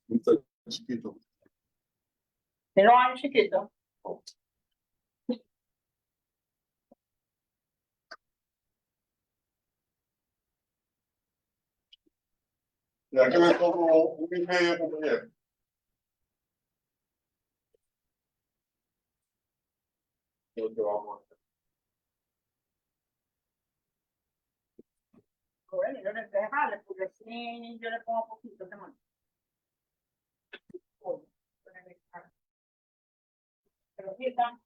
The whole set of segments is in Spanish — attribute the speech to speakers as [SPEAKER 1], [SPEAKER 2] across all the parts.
[SPEAKER 1] Está chiquito.
[SPEAKER 2] Pero hay chiquito.
[SPEAKER 1] Ya que me como 1,5, compañero. Yo te vamos a hacer.
[SPEAKER 2] Bueno, yo no sé dejarle, porque si yo le pongo poquito de mano. Pero sí está.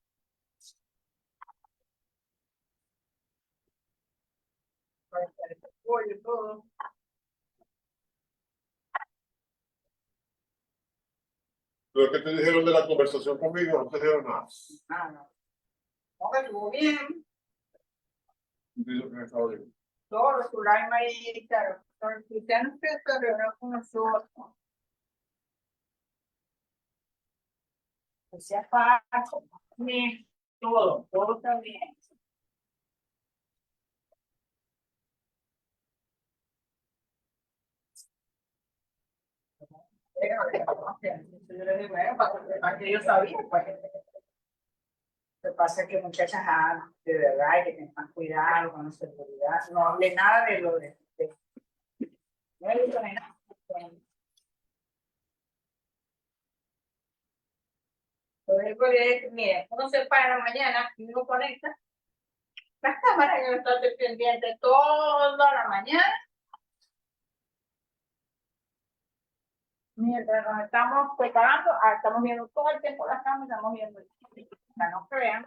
[SPEAKER 2] Para hacer el pollo y todo.
[SPEAKER 1] Pero ¿qué te dijeron de la conversación conmigo? No te dijeron nada.
[SPEAKER 2] Ah, no. No, que estuvo bien.
[SPEAKER 1] Dijo que me estaba bien.
[SPEAKER 2] Todo lo que la ahí, claro. Los cristianos que se reúnen con nosotros. O sea, fácil. Bien. Todo está bien. Yo le digo, bueno, para que yo sabía, pues. Lo que pasa es que muchachas, de verdad, hay que tener más cuidado con la seguridad. No hable nada de lo de no he visto nada. Entonces, mire, uno se para en la mañana y uno conecta las cámaras y uno está pendiente toda la mañana. Mientras nos estamos preparando, estamos viendo todo el tiempo las cámaras, estamos viendo, para no crean.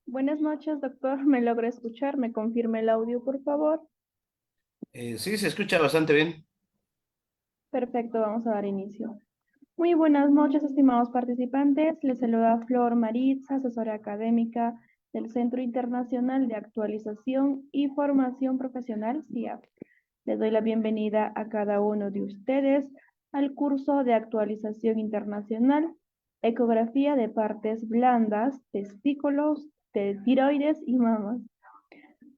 [SPEAKER 3] Buenas noches, doctor. ¿Me logra escuchar? ¿Me confirma el audio, por favor?
[SPEAKER 4] Sí, se escucha bastante bien.
[SPEAKER 3] Perfecto, vamos a dar inicio. Muy buenas noches, estimados participantes. Les saluda Flor Maritz, asesora académica del Centro Internacional de Actualización y Formación Profesional, CIAF. Les doy la bienvenida a cada uno de ustedes al curso de actualización internacional, ecografía de partes blandas, testículos, de tiroides y mamas.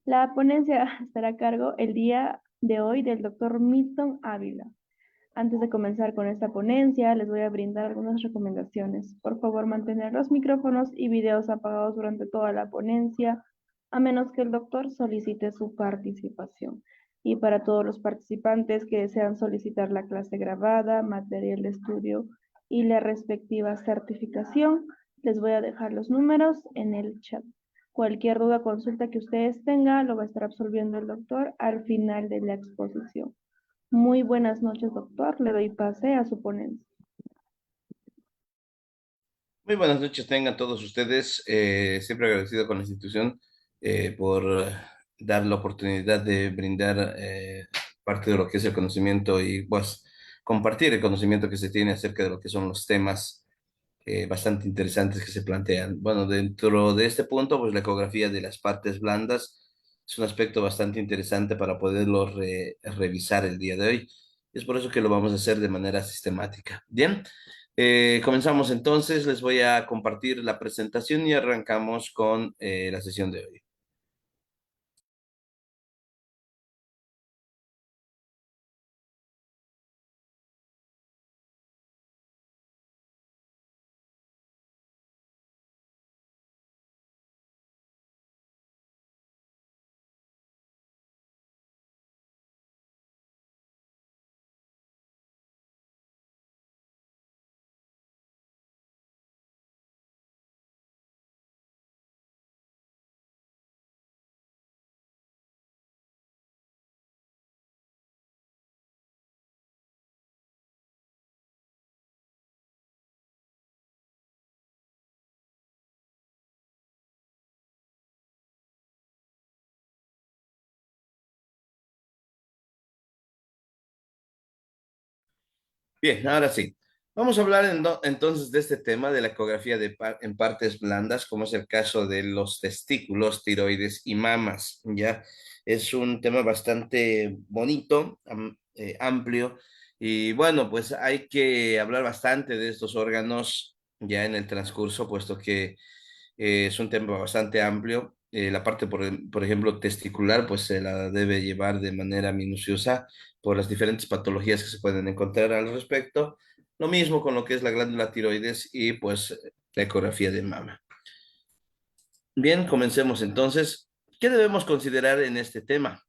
[SPEAKER 3] La ponencia estará a cargo el día de hoy del doctor Milton Ávila. Antes de comenzar con esta ponencia, les voy a brindar algunas recomendaciones. Por favor, mantener los micrófonos y videos apagados durante toda la ponencia, a menos que el doctor solicite su participación. Y para todos los participantes que desean solicitar la clase grabada, material de estudio y la respectiva certificación, les voy a dejar los números en el chat. Cualquier duda o consulta que ustedes tengan, lo va a estar absolviendo el doctor al final de la exposición. Muy buenas noches, doctor. Le doy pase a su ponencia.
[SPEAKER 4] Muy buenas noches, tengan todos ustedes. Siempre agradecido con la institución por dar la oportunidad de brindar parte de lo que es el conocimiento y pues compartir el conocimiento que se tiene acerca de lo que son los temas bastante interesantes que se plantean. Bueno, dentro de este punto, pues la ecografía de las partes blandas es un aspecto bastante interesante para poderlo revisar el día de hoy. Es por eso que lo vamos a hacer de manera sistemática. Bien, comenzamos entonces. Les voy a compartir la presentación y arrancamos con la sesión de hoy. Bien, ahora sí. Vamos a hablar entonces de este tema de la ecografía en partes blandas, como es el caso de los testículos, tiroides y mamas, ¿ya? Es un tema bastante bonito, amplio, y bueno, pues hay que hablar bastante de estos órganos ya en el transcurso, puesto que es un tema bastante amplio. La parte, por ejemplo, testicular, pues se la debe llevar de manera minuciosa por las diferentes patologías que se pueden encontrar al respecto. Lo mismo con lo que es la glándula tiroides y pues la ecografía de mama. Bien, comencemos entonces. ¿Qué debemos considerar en este tema?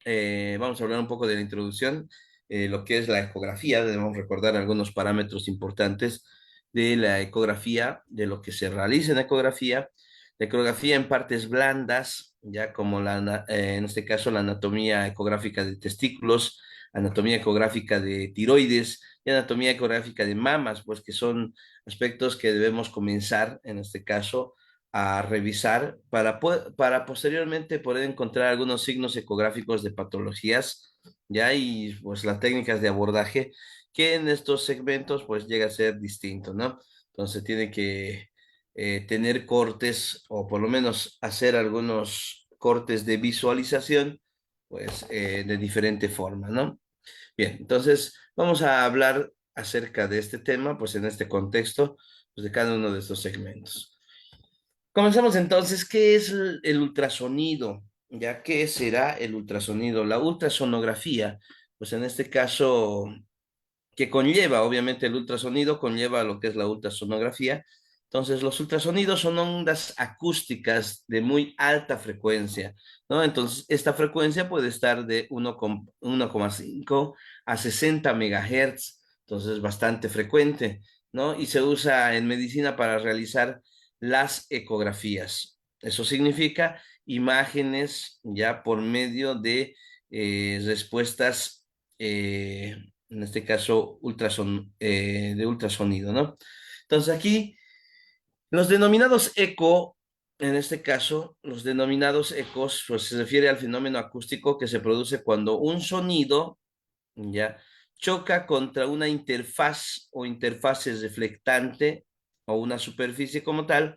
[SPEAKER 4] Vamos a hablar un poco de la introducción, lo que es la ecografía. Debemos recordar algunos parámetros importantes de la ecografía, de lo que se realiza en ecografía. La ecografía en partes blandas, ya como en este caso la anatomía ecográfica de testículos, anatomía ecográfica de tiroides y anatomía ecográfica de mamas, pues que son aspectos que debemos comenzar en este caso a revisar para posteriormente poder encontrar algunos signos ecográficos de patologías, ya y pues las técnicas de abordaje que en estos segmentos pues llega a ser distinto, ¿no? Entonces tiene que tener cortes o por lo menos hacer algunos cortes de visualización pues de diferente forma, ¿no? Bien, entonces vamos a hablar acerca de este tema pues en este contexto pues, de cada uno de estos segmentos. Comenzamos entonces. ¿Qué es el ultrasonido? ¿Ya qué será el ultrasonido? La ultrasonografía, pues en este caso, que conlleva, obviamente el ultrasonido conlleva lo que es la ultrasonografía. Entonces, los ultrasonidos son ondas acústicas de muy alta frecuencia, ¿no? Entonces, esta frecuencia puede estar de 1,5 a 60 megahertz, entonces bastante frecuente, ¿no? Y se usa en medicina para realizar las ecografías. Eso significa imágenes ya por medio de respuestas en este caso de ultrasonido, ¿no? Entonces aquí los denominados eco, en este caso, los denominados ecos, pues se refiere al fenómeno acústico que se produce cuando un sonido, ya, choca contra una interfaz o interfase reflectante o una superficie como tal,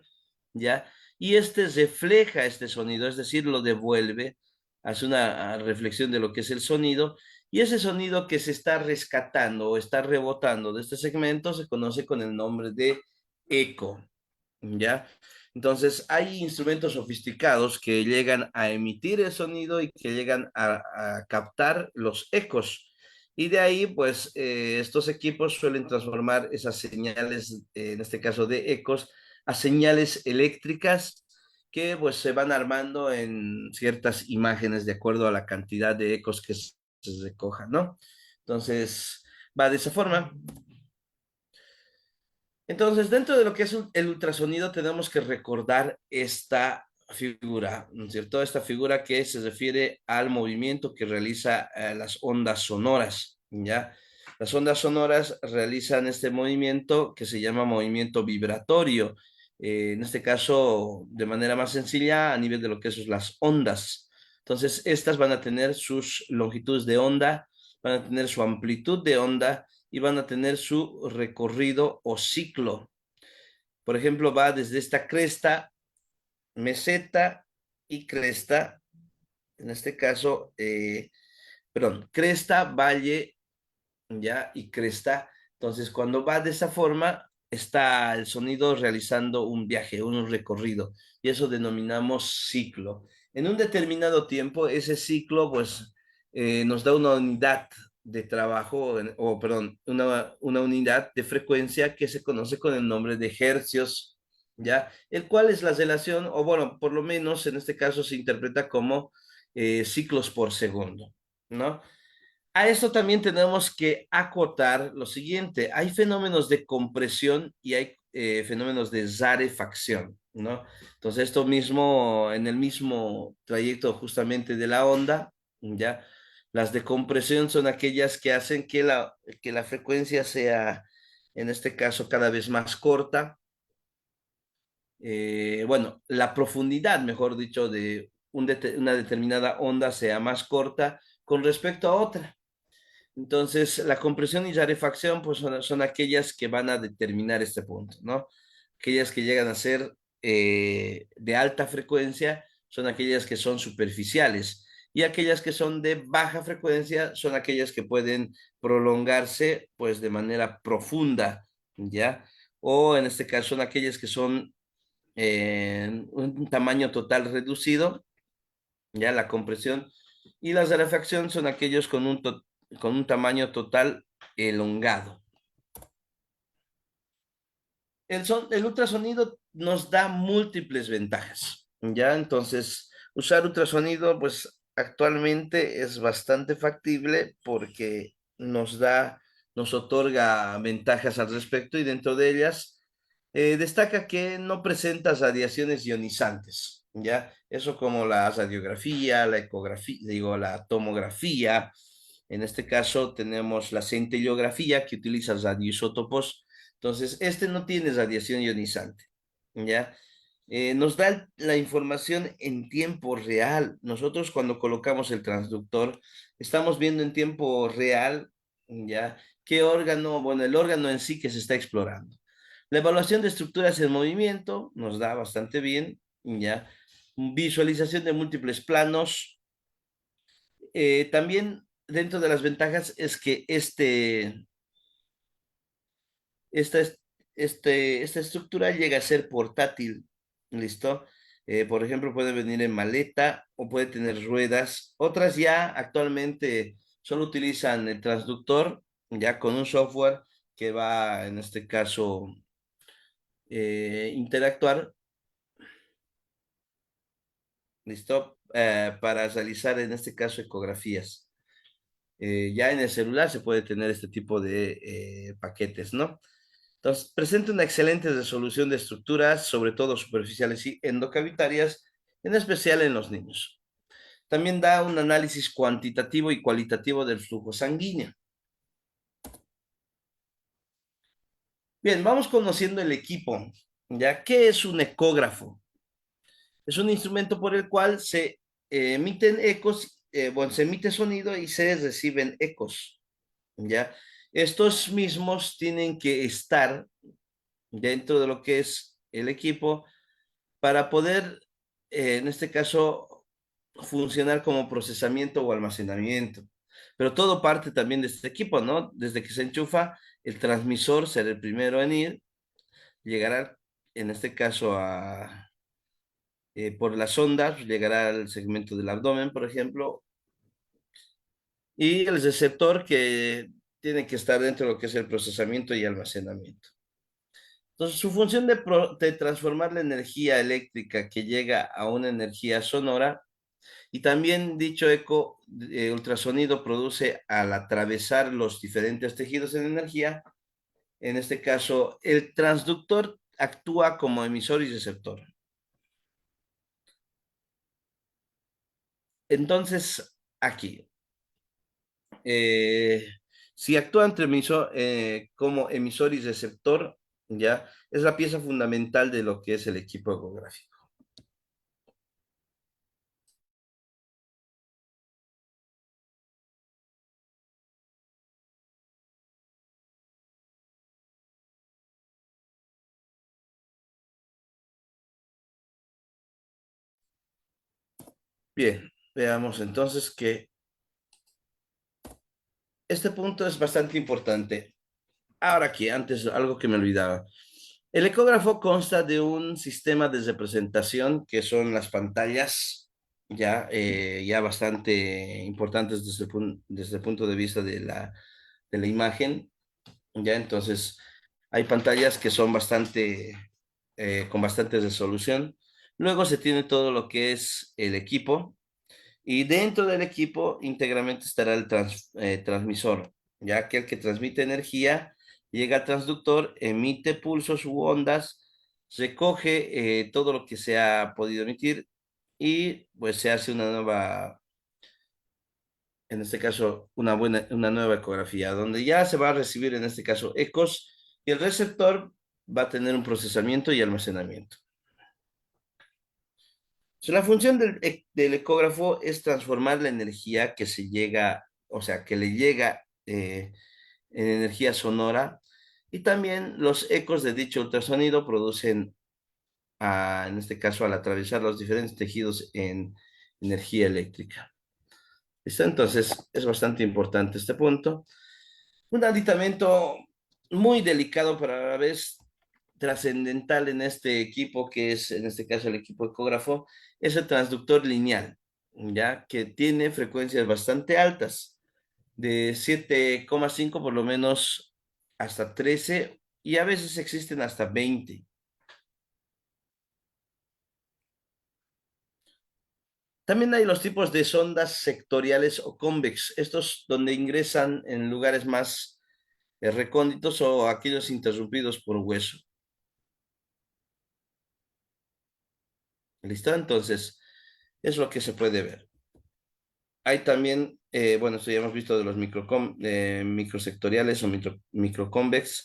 [SPEAKER 4] ya, y este refleja este sonido, es decir, lo devuelve, hace una reflexión de lo que es el sonido, y ese sonido que se está rescatando o está rebotando de este segmento se conoce con el nombre de eco. ¿Ya? Entonces, hay instrumentos sofisticados que llegan a emitir el sonido y que llegan a captar los ecos. Y de ahí, pues, estos equipos suelen transformar esas señales, en este caso de ecos, a señales eléctricas que, pues, se van armando en ciertas imágenes de acuerdo a la cantidad de ecos que se recojan, ¿no? Entonces, va de esa forma. Entonces, dentro de lo que es el ultrasonido, tenemos que recordar esta figura, ¿no es cierto? Esta figura que se refiere al movimiento que realiza las ondas sonoras, ¿ya? Las ondas sonoras realizan este movimiento que se llama movimiento vibratorio. En este caso, de manera más sencilla, a nivel de lo que son las ondas. Entonces, estas van a tener sus longitudes de onda, van a tener su amplitud de onda y van a tener su recorrido o ciclo. Por ejemplo, va desde esta cresta, meseta y cresta, en este caso, perdón, cresta, valle, ya, y cresta. Entonces, cuando va de esa forma, está el sonido realizando un viaje, un recorrido, y eso denominamos ciclo. En un determinado tiempo, ese ciclo, pues, nos da una unidad de trabajo, o perdón, una unidad de frecuencia que se conoce con el nombre de hercios, ¿ya? El cual es la relación, o bueno, por lo menos en este caso se interpreta como ciclos por segundo, ¿no? A esto también tenemos que acotar lo siguiente, hay fenómenos de compresión y hay fenómenos de rarefacción, ¿no? Entonces esto mismo, en el mismo trayecto justamente de la onda, ¿ya? Las de compresión son aquellas que hacen que la frecuencia sea, en este caso, cada vez más corta. Bueno, la profundidad, mejor dicho, de una determinada onda sea más corta con respecto a otra. Entonces, la compresión y rarefacción pues son aquellas que van a determinar este punto, ¿no? Aquellas que llegan a ser de alta frecuencia son aquellas que son superficiales y aquellas que son de baja frecuencia son aquellas que pueden prolongarse pues de manera profunda, ¿ya? O en este caso son aquellas que son un tamaño total reducido, ¿ya? La compresión y la rarefacción son aquellos con un tamaño total elongado. El ultrasonido nos da múltiples ventajas, ¿ya? Entonces, usar ultrasonido, pues actualmente es bastante factible porque nos otorga ventajas al respecto y dentro de ellas destaca que no presenta radiaciones ionizantes, ¿ya? Eso como la radiografía, la ecografía, digo, la tomografía. En este caso tenemos la centellografía que utiliza radioisótopos. Entonces, este no tiene radiación ionizante, ¿ya? Nos da la información en tiempo real. Nosotros cuando colocamos el transductor, estamos viendo en tiempo real, ¿ya? ¿Qué órgano? Bueno, el órgano en sí que se está explorando. La evaluación de estructuras en movimiento nos da bastante bien, ¿ya? Visualización de múltiples planos. También dentro de las ventajas es que esta, esta estructura llega a ser portátil, ¿listo? Por ejemplo, puede venir en maleta o puede tener ruedas. Otras ya actualmente solo utilizan el transductor, ya con un software que va, en este caso, interactuar, ¿listo? Para realizar, en este caso, ecografías. Ya en el celular se puede tener este tipo de paquetes, ¿no? Entonces, presenta una excelente resolución de estructuras, sobre todo superficiales y endocavitarias, en especial en los niños. También da un análisis cuantitativo y cualitativo del flujo sanguíneo. Bien, vamos conociendo el equipo. ¿Ya? ¿Qué es un ecógrafo? Es un instrumento por el cual se emiten ecos, bueno, se emite sonido y se reciben ecos. ¿Ya? Estos mismos tienen que estar dentro de lo que es el equipo para poder, en este caso, funcionar como procesamiento o almacenamiento. Pero todo parte también de este equipo, ¿no? Desde que se enchufa, el transmisor será el primero en ir, llegará, en este caso, por las ondas, llegará al segmento del abdomen, por ejemplo, y el receptor que tiene que estar dentro de lo que es el procesamiento y almacenamiento. Entonces, su función de transformar la energía eléctrica que llega a una energía sonora, y también dicho eco ultrasonido produce al atravesar los diferentes tejidos en energía, en este caso, el transductor actúa como emisor y receptor. Entonces, aquí, eh, si actúa como emisor y receptor, ya es la pieza fundamental de lo que es el equipo ecográfico. Bien, veamos entonces que este punto es bastante importante. Ahora aquí, antes algo que me olvidaba. El ecógrafo consta de un sistema de representación que son las pantallas ya bastante importantes desde el punto de vista de la imagen. Ya, entonces hay pantallas que son con bastante resolución. Luego se tiene todo lo que es el equipo y dentro del equipo íntegramente estará el transmisor, ya que el que transmite energía llega al transductor, emite pulsos u ondas, recoge todo lo que se ha podido emitir y pues se hace una nueva, en este caso, una nueva ecografía, donde ya se va a recibir, en este caso, ecos y el receptor va a tener un procesamiento y almacenamiento. So, la función del ecógrafo es transformar la energía que se llega, o sea, que le llega en energía sonora y también los ecos de dicho ultrasonido producen, en este caso, al atravesar los diferentes tejidos en energía eléctrica. ¿Listo? Entonces, es bastante importante este punto. Un aditamento muy delicado, pero a la vez trascendental en este equipo, que es en este caso el equipo ecógrafo, es el transductor lineal, ya que tiene frecuencias bastante altas, de 7,5 por lo menos hasta 13, y a veces existen hasta 20. También hay los tipos de sondas sectoriales o convex, estos donde ingresan en lugares más recónditos o aquellos interrumpidos por hueso. ¿Listo? Entonces, es lo que se puede ver. Hay también, bueno, esto ya hemos visto de los microsectoriales o microconvex.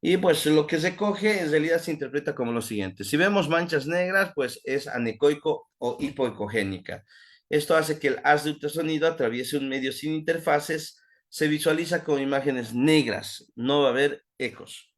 [SPEAKER 4] Y pues lo que se coge en realidad se interpreta como lo siguiente. Si vemos manchas negras, pues es anecoico o hipoecogénica. Esto hace que el haz de ultrasonido atraviese un medio sin interfaces, se visualiza con imágenes negras, no va a haber ecos.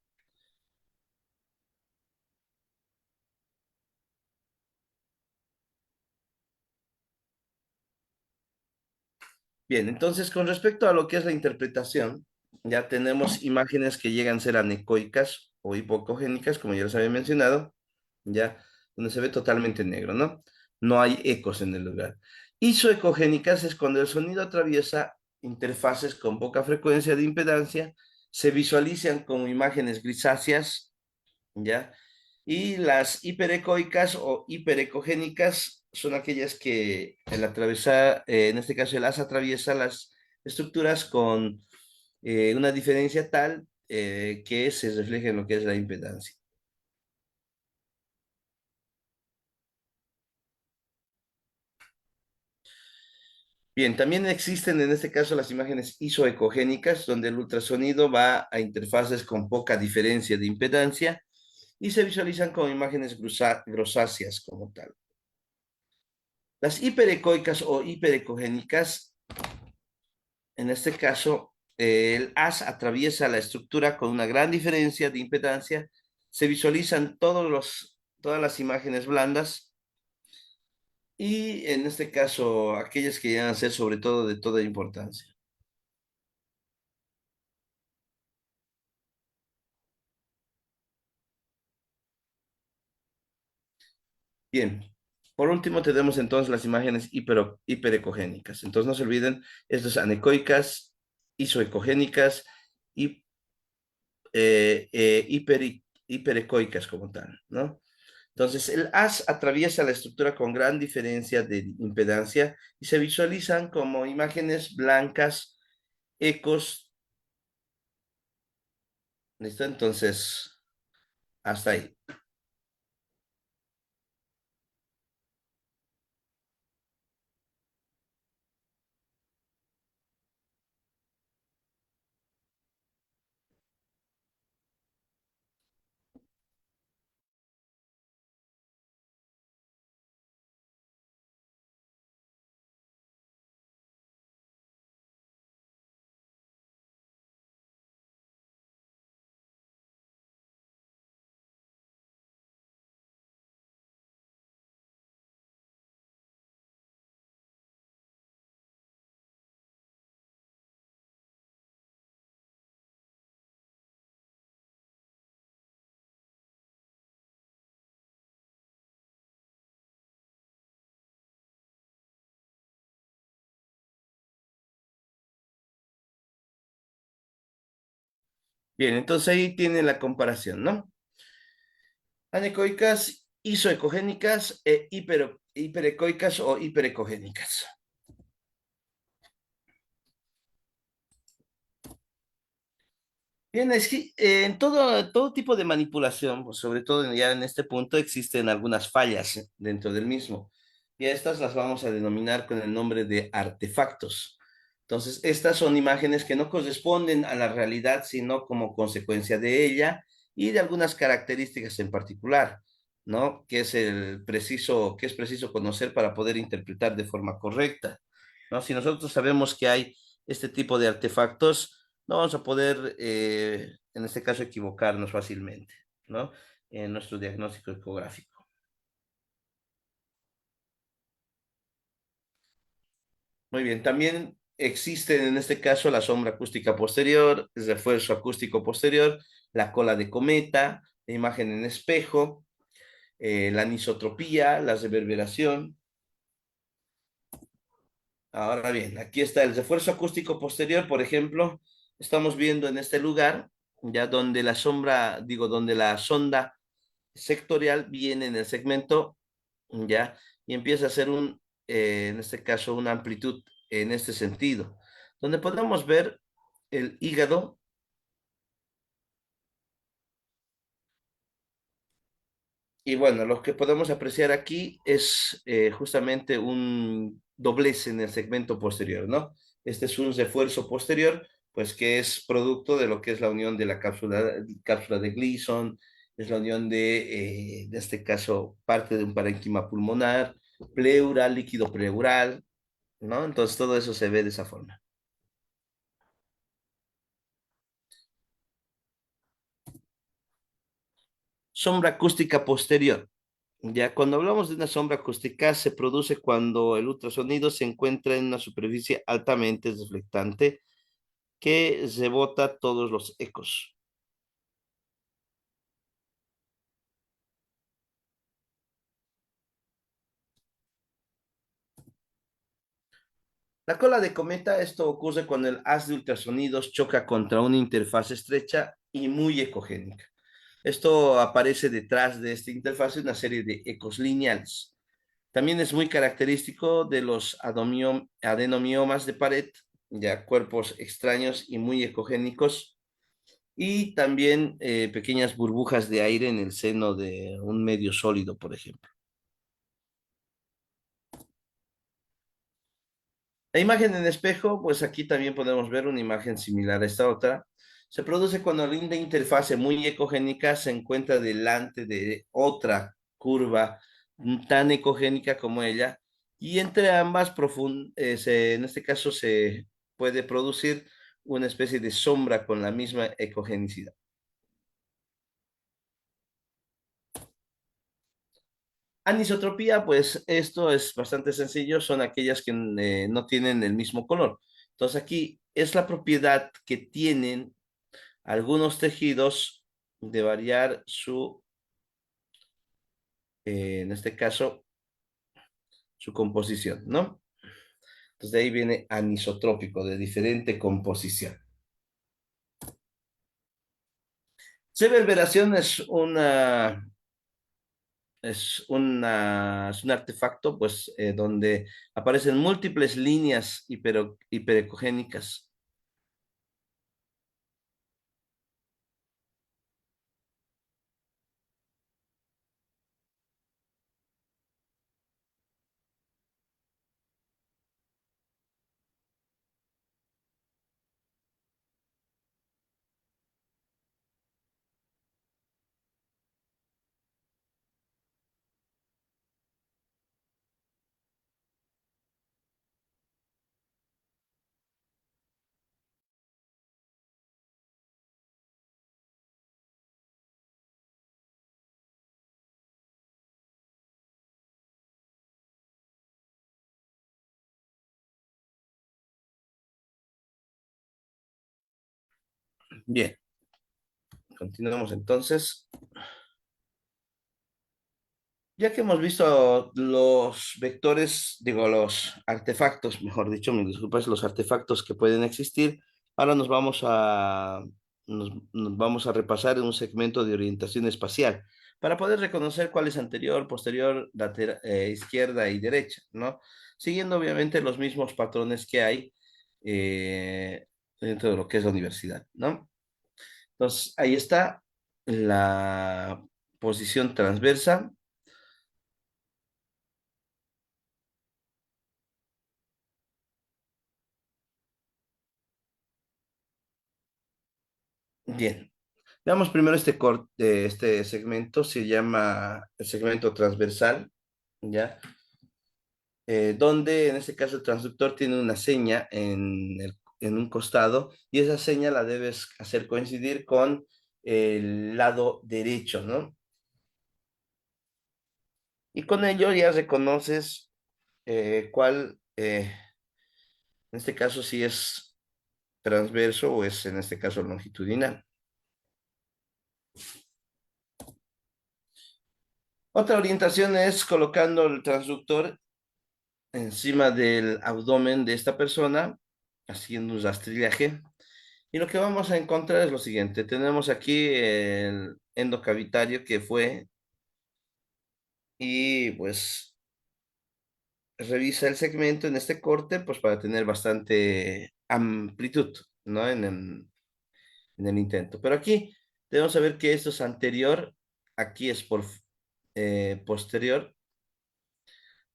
[SPEAKER 4] Bien, entonces con respecto a lo que es la interpretación, ya tenemos imágenes que llegan a ser anecoicas o hipocogénicas, como ya les había mencionado, ya, donde se ve totalmente negro, ¿no? No hay ecos en el lugar. Isoecogénicas es cuando el sonido atraviesa interfaces con poca frecuencia de impedancia, se visualizan como imágenes grisáceas, ¿ya? Y las hiperecoicas o hiperecogénicas son aquellas que el atravesar, en este caso el haz atraviesa las estructuras con una diferencia tal que se refleja en lo que es la impedancia. Bien, también existen en este caso las imágenes isoecogénicas, donde el ultrasonido va a interfaces con poca diferencia de impedancia y se visualizan como imágenes grosáceas como tal. Las hiperecoicas o hiperecogénicas, en este caso, el haz atraviesa la estructura con una gran diferencia de impedancia, se visualizan todas las imágenes blandas y en este caso aquellas que llegan a ser sobre todo de toda importancia. Bien, por último tenemos entonces las imágenes hiperecogénicas. Entonces no se olviden, estas anecoicas, isoecogénicas y hiperecoicas como tal, ¿no? Entonces el haz atraviesa la estructura con gran diferencia de impedancia y se visualizan como imágenes blancas, ecos, ¿listo? Entonces, hasta ahí. Bien, entonces ahí tiene la comparación, ¿no? Anecoicas, isoecogénicas e hiperecoicas o hiperecogénicas. Bien, es que en todo tipo de manipulación, pues, sobre todo ya en este punto, existen algunas fallas dentro del mismo. Y a estas las vamos a denominar con el nombre de artefactos. Entonces, estas son imágenes que no corresponden a la realidad, sino como consecuencia de ella y de algunas características en particular, ¿no? Que es preciso conocer para poder interpretar de forma correcta, ¿no? Si nosotros sabemos que hay este tipo de artefactos, no vamos a poder, en este caso, equivocarnos fácilmente, ¿no? En nuestro diagnóstico ecográfico. Muy bien, también existen en este caso la sombra acústica posterior, el refuerzo acústico posterior, la cola de cometa, la imagen en espejo, la anisotropía, la reverberación. Ahora bien, aquí está el refuerzo acústico posterior, por ejemplo, estamos viendo en este lugar, ya donde la sombra, digo, donde la sonda sectorial viene en el segmento, ya, y empieza a hacer en este caso, una amplitud en este sentido, donde podemos ver el hígado. Y bueno, lo que podemos apreciar aquí es justamente un doblez en el segmento posterior, ¿no? Este es un refuerzo posterior, pues que es producto de lo que es la unión de la cápsula de Gleason, es la unión de este caso, parte de un parénquima pulmonar, pleura, líquido pleural, ¿no? Entonces todo eso se ve de esa forma. Sombra acústica posterior. Ya cuando hablamos de una sombra acústica, se produce cuando el ultrasonido se encuentra en una superficie altamente reflectante que rebota todos los ecos. La cola de cometa, esto ocurre cuando el haz de ultrasonidos choca contra una interfaz estrecha y muy ecogénica. Esto aparece detrás de esta interfaz una serie de ecos lineales. También es muy característico de los adenomiomas de pared, ya cuerpos extraños y muy ecogénicos, y también pequeñas burbujas de aire en el seno de un medio sólido, por ejemplo. La imagen en espejo, pues aquí también podemos ver una imagen similar a esta otra. Se produce cuando la interfase muy ecogénica se encuentra delante de otra curva tan ecogénica como ella, y entre ambas, en este caso, se puede producir una especie de sombra con la misma ecogenicidad. Anisotropía, pues esto es bastante sencillo, son aquellas que no tienen el mismo color. Entonces aquí es la propiedad que tienen algunos tejidos de variar en este caso, su composición, ¿no? Entonces de ahí viene anisotrópico, de diferente composición. Severberación es un artefacto, pues, donde aparecen múltiples líneas hiperecogénicas. Bien, continuamos entonces. Ya que hemos visto los vectores, digo, los artefactos, mejor dicho, me disculpas, los artefactos que pueden existir, ahora nos vamos a repasar en un segmento de orientación espacial para poder reconocer cuál es anterior, posterior, izquierda y derecha, ¿no? Siguiendo obviamente los mismos patrones que hay eh, dentro de lo que es la universidad, ¿no? Entonces, ahí está la posición transversa. Bien, veamos primero este segmento, se llama el segmento transversal, ¿ya? Donde en este caso el transductor tiene una seña en un costado, y esa seña la debes hacer coincidir con el lado derecho, ¿no? Y con ello ya reconoces cuál, en este caso, si es transverso o es en este caso longitudinal. Otra orientación es colocando el transductor encima del abdomen de esta persona, haciendo un rastrillaje. Y lo que vamos a encontrar es lo siguiente. Tenemos aquí el endocavitario que fue, y pues revisa el segmento en este corte, pues para tener bastante amplitud, ¿no? En el intento. Pero aquí debemos saber que esto es anterior, aquí es posterior.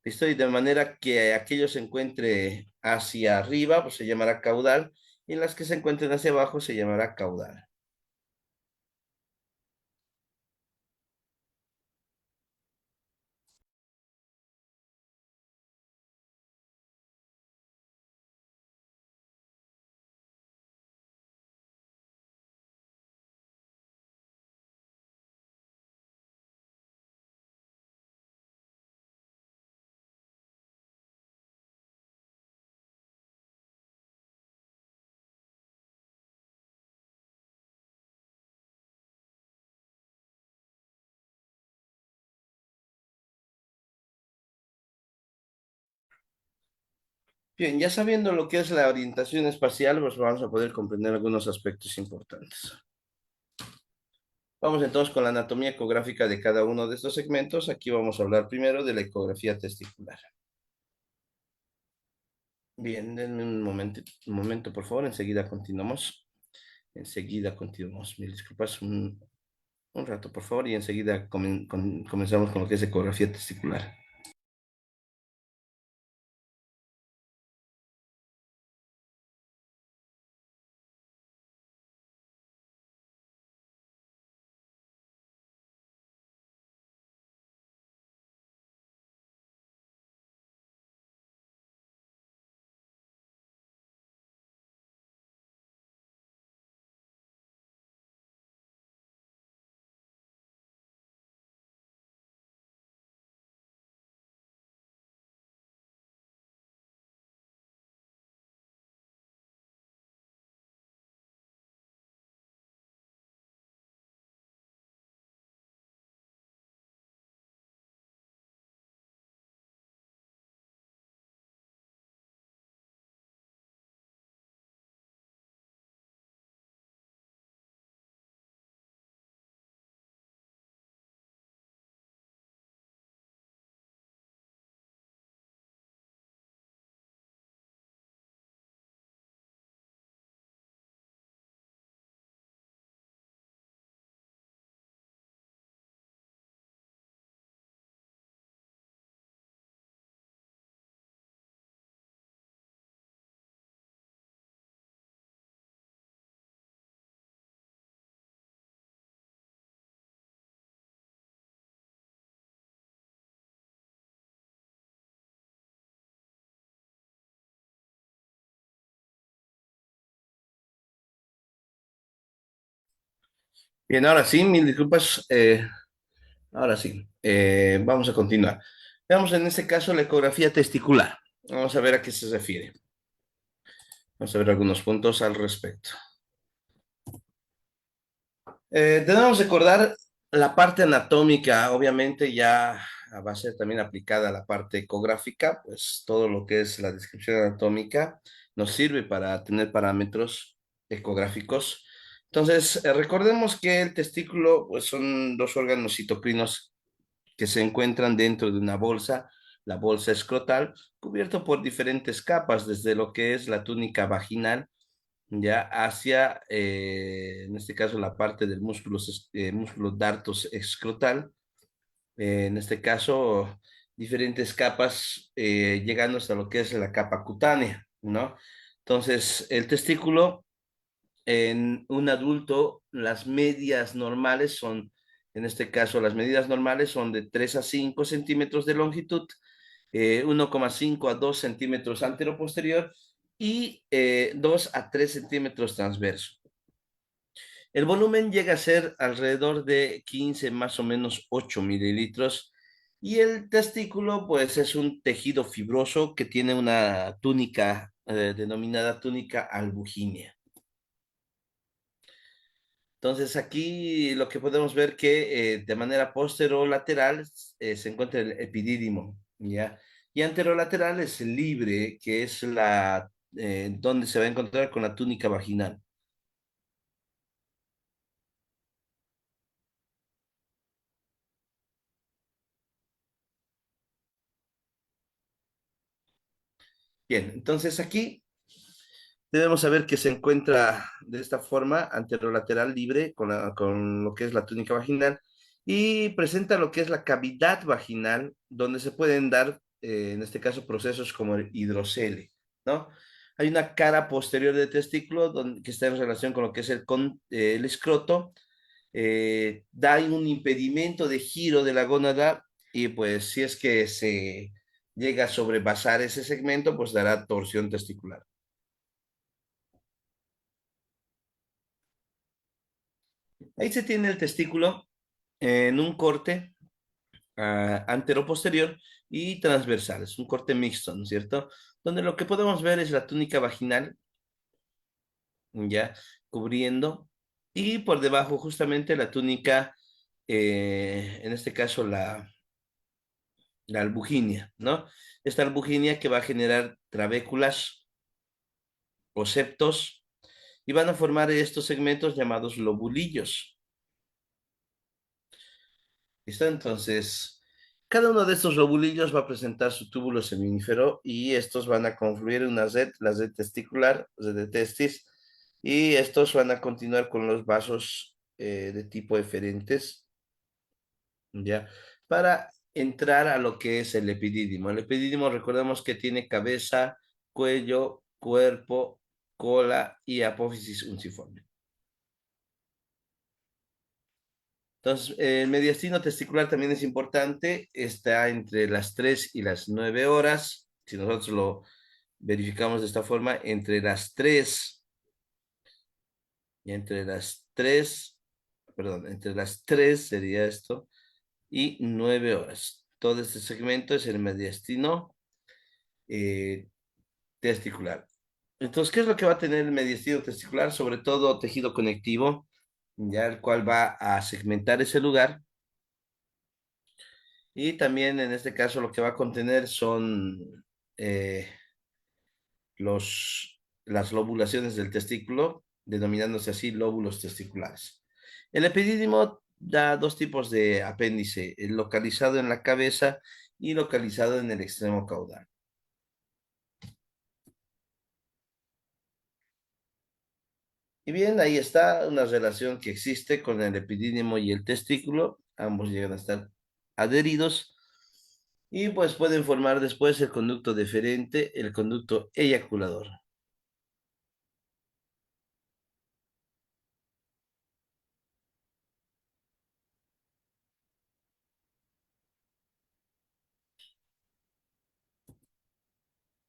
[SPEAKER 4] ¿Listo? Y de manera que aquello se encuentre hacia arriba, pues se llamará caudal, y las que se encuentren hacia abajo se llamará caudal. Bien, ya sabiendo lo que es la orientación espacial, pues vamos a poder comprender algunos aspectos importantes. Vamos entonces con la anatomía ecográfica de cada uno de estos segmentos. Aquí vamos a hablar primero de la ecografía testicular. Bien, denme un momento, por favor. Enseguida continuamos. Enseguida continuamos. Mil disculpas, un rato, por favor, y enseguida comenzamos con lo que es ecografía testicular. Bien, ahora sí, mil disculpas. Ahora sí, vamos a continuar. Veamos en este caso la ecografía testicular. Vamos a ver a qué se refiere. Vamos a ver algunos puntos al respecto. Debemos recordar la parte anatómica, obviamente ya va a ser también aplicada a la parte ecográfica, pues todo lo que es la descripción anatómica nos sirve para tener parámetros ecográficos. Entonces, recordemos que el testículo pues, son dos órganos citocrinos que se encuentran dentro de una bolsa, la bolsa escrotal, cubierto por diferentes capas, desde lo que es la túnica vaginal, ya hacia, en este caso, la parte del músculo, músculo dartos escrotal, en este caso, diferentes capas, llegando hasta lo que es la capa cutánea, ¿no? Entonces, el testículo en un adulto, las medias normales son, en este caso, las medidas normales son de 3 a 5 centímetros de longitud, 1,5 a 2 centímetros anteroposterior y 2 a 3 centímetros transverso. El volumen llega a ser alrededor de 15, más o menos 8 mililitros. Y el testículo, pues, es un tejido fibroso que tiene una túnica denominada túnica albugínea. Entonces aquí lo que podemos ver que de manera posterolateral se encuentra el epidídimo, ¿ya? Y anterolateral es el libre, que es la donde se va a encontrar con la túnica vaginal. Bien, entonces aquí debemos saber que se encuentra de esta forma anterolateral libre con lo que es la túnica vaginal y presenta lo que es la cavidad vaginal, donde se pueden dar, en este caso, procesos como el hidrocele, ¿no? Hay una cara posterior del testículo que está en relación con lo que es el escroto, da un impedimento de giro de la gónada y pues si es que se llega a sobrepasar ese segmento, pues dará torsión testicular. Ahí se tiene el testículo en un corte anteroposterior y transversal. Es un corte mixto, ¿no es cierto? Donde lo que podemos ver es la túnica vaginal, ya cubriendo, y por debajo justamente la túnica, en este caso la albuginia, ¿no? Esta albuginia que va a generar trabéculas o septos y van a formar estos segmentos llamados lobulillos. ¿Listo? Entonces, cada uno de estos lobulillos va a presentar su túbulo seminífero y estos van a confluir en una red, la red testicular, red de testis, y estos van a continuar con los vasos de tipo eferentes, ¿ya? Para entrar a lo que es el epidídimo. El epidídimo, recordemos que tiene cabeza, cuello, cuerpo, cola y apófisis unciforme. Entonces, el mediastino testicular también es importante, está entre las 3 y las 9 horas. Si nosotros lo verificamos de esta forma, entre las 3 y entre las 3, perdón, entre las 3 sería esto, y 9 horas. Todo este segmento es el mediastino eh, testicular. Entonces, ¿qué es lo que va a tener el mediastino testicular? Sobre todo tejido conectivo, ya el cual va a segmentar ese lugar. Y también en este caso lo que va a contener son eh, las lobulaciones del testículo, denominándose así lóbulos testiculares. El epidídimo da dos tipos de apéndice, el localizado en la cabeza y localizado en el extremo caudal. Y bien, ahí está una relación que existe con el epidídimo y el testículo. Ambos llegan a estar adheridos y pues pueden formar después el conducto deferente, el conducto eyaculador.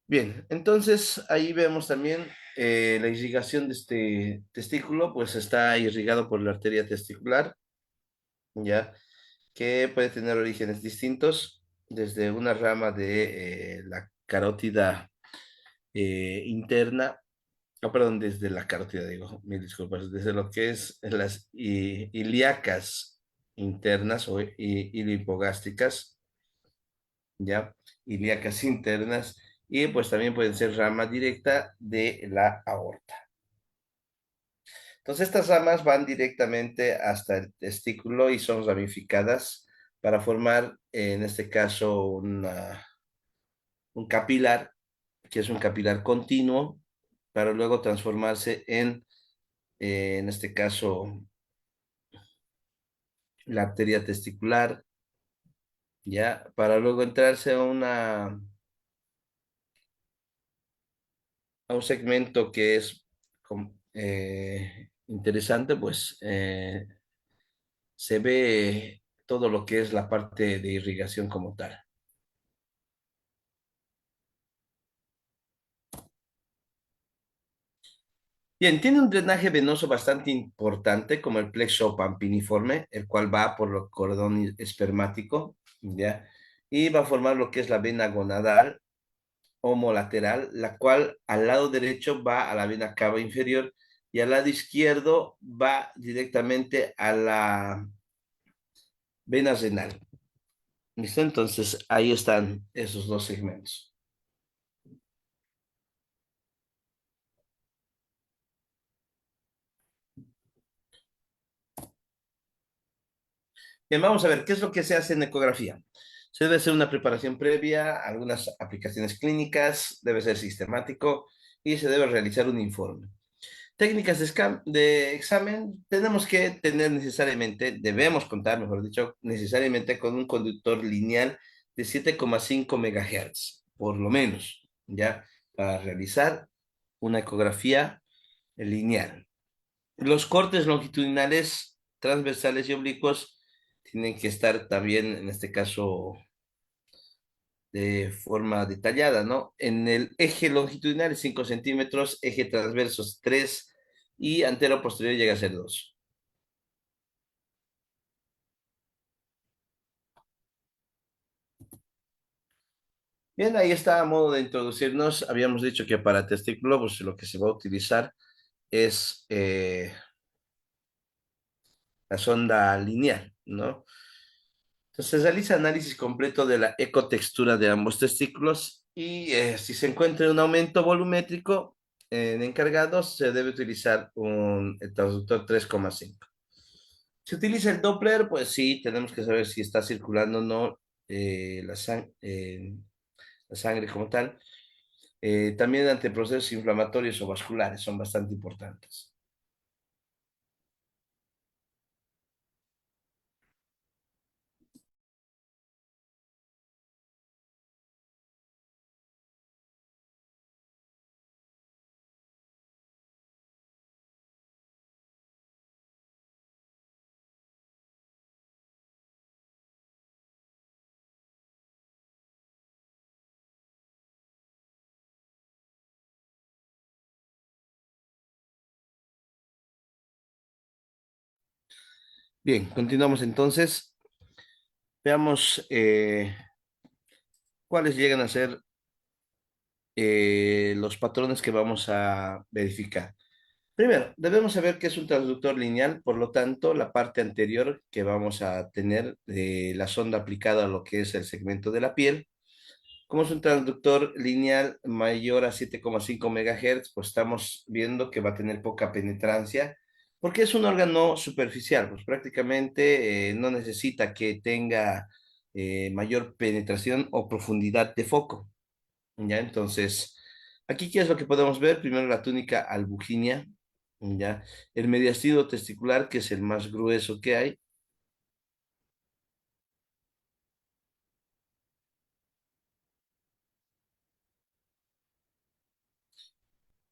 [SPEAKER 4] Bien, entonces ahí vemos también la irrigación de este testículo, pues está irrigado por la arteria testicular, ¿ya? Que puede tener orígenes distintos, desde una rama de la carótida interna, perdón, desde la carótida, digo, mil disculpas, desde lo que es las ilíacas internas o ilipogástricas, ¿ya? Ilíacas internas, y pues también pueden ser rama directa de la aorta. Entonces, estas ramas van directamente hasta el testículo y son ramificadas para formar, en este caso, un capilar, que es un capilar continuo, para luego transformarse en este caso, la arteria testicular, ¿ya? Para luego entrarse a un segmento que es interesante, pues se ve todo lo que es la parte de irrigación como tal. Bien, tiene un drenaje venoso bastante importante, como el plexo pampiniforme, el cual va por el cordón espermático, ¿ya? Y va a formar lo que es la vena gonadal homolateral, la cual al lado derecho va a la vena cava inferior y al lado izquierdo va directamente a la vena renal. ¿Listo? Entonces ahí están esos dos segmentos. Bien, vamos a ver qué es lo que se hace en ecografía. Se debe hacer una preparación previa, algunas aplicaciones clínicas, debe ser sistemático y se debe realizar un informe. Técnicas de examen, tenemos que tener necesariamente, debemos contar, mejor dicho, necesariamente con un conductor lineal de 7,5 megahertz, por lo menos, ¿ya? Para realizar una ecografía lineal. Los cortes longitudinales, transversales y oblicuos tienen que estar también, en este caso, de forma detallada, ¿no? En el eje longitudinal es 5 centímetros, eje transverso es 3 y antero posterior llega a ser 2. Bien, ahí está a modo de introducirnos. Habíamos dicho que para testículo, pues lo que se va a utilizar es la sonda lineal, ¿no? Entonces se realiza análisis completo de la ecotextura de ambos testículos y si se encuentra un aumento volumétrico en encargados, se debe utilizar el transductor 3,5. Se utiliza el Doppler, pues sí, tenemos que saber si está circulando o no la sangre como tal. También ante procesos inflamatorios o vasculares son bastante importantes. Bien, continuamos entonces. Veamos cuáles llegan a ser los patrones que vamos a verificar. Primero, debemos saber que es un transductor lineal, por lo tanto, la parte anterior que vamos a tener de la sonda aplicada a lo que es el segmento de la piel, como es un transductor lineal mayor a 7,5 MHz, pues estamos viendo que va a tener poca penetrancia, porque es un órgano superficial, pues prácticamente no necesita que tenga mayor penetración o profundidad de foco. ¿Ya? Entonces, aquí, ¿qué es lo que podemos ver? Primero la túnica albuginea, ¿ya? El mediastino testicular, que es el más grueso que hay.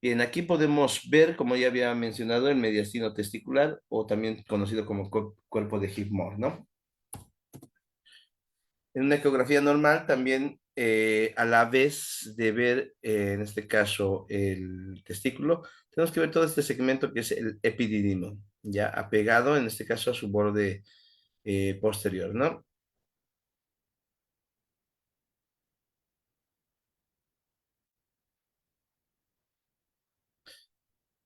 [SPEAKER 4] Bien, aquí podemos ver, como ya había mencionado, el mediastino testicular, o también conocido como cuerpo de Hip-Moore, ¿no? En una ecografía normal también a la vez de ver, en este caso, el testículo, tenemos que ver todo este segmento que es el epididimo, ya apegado, en este caso, a su borde posterior, ¿no?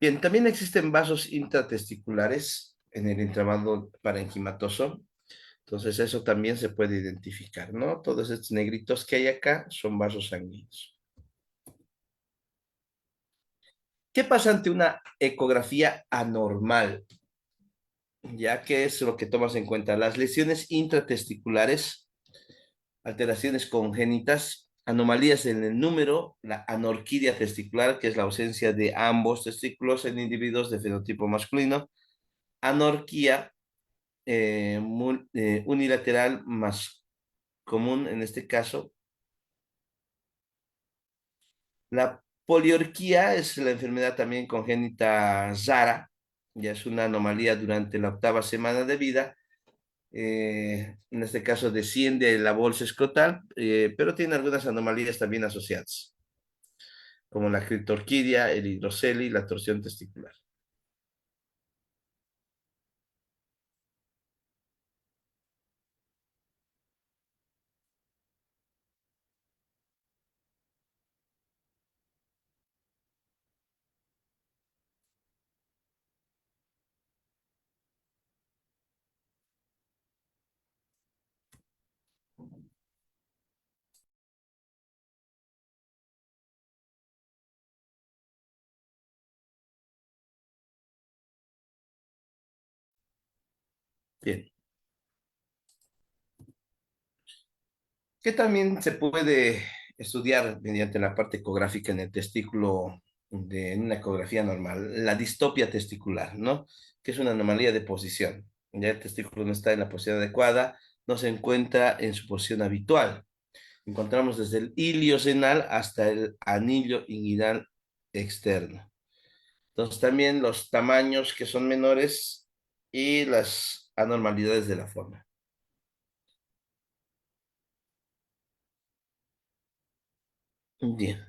[SPEAKER 4] Bien, también existen vasos intratesticulares en el intravado parenquimatoso. Entonces eso también se puede identificar, ¿no? Todos estos negritos que hay acá son vasos sanguíneos. ¿Qué pasa ante una ecografía anormal? Ya que es lo que tomas en cuenta, las lesiones intratesticulares, alteraciones congénitas, anomalías en el número, la anorquidia testicular, que es la ausencia de ambos testículos en individuos de fenotipo masculino, anorquía unilateral más común en este caso. La poliorquía es la enfermedad también congénita rara, ya es una anomalía durante la octava semana de vida. En este caso desciende la bolsa escrotal, pero tiene algunas anomalías también asociadas, como la criptorquidia, el hidrocele y la torsión testicular. Bien. Que también se puede estudiar mediante la parte ecográfica en el testículo en una ecografía normal, la distopia testicular, ¿no? Que es una anomalía de posición. Ya el testículo no está en la posición adecuada, no se encuentra en su posición habitual. Encontramos desde el ilio senal hasta el anillo inguinal externo. Entonces también los tamaños que son menores y las anormalidades de la forma. Bien.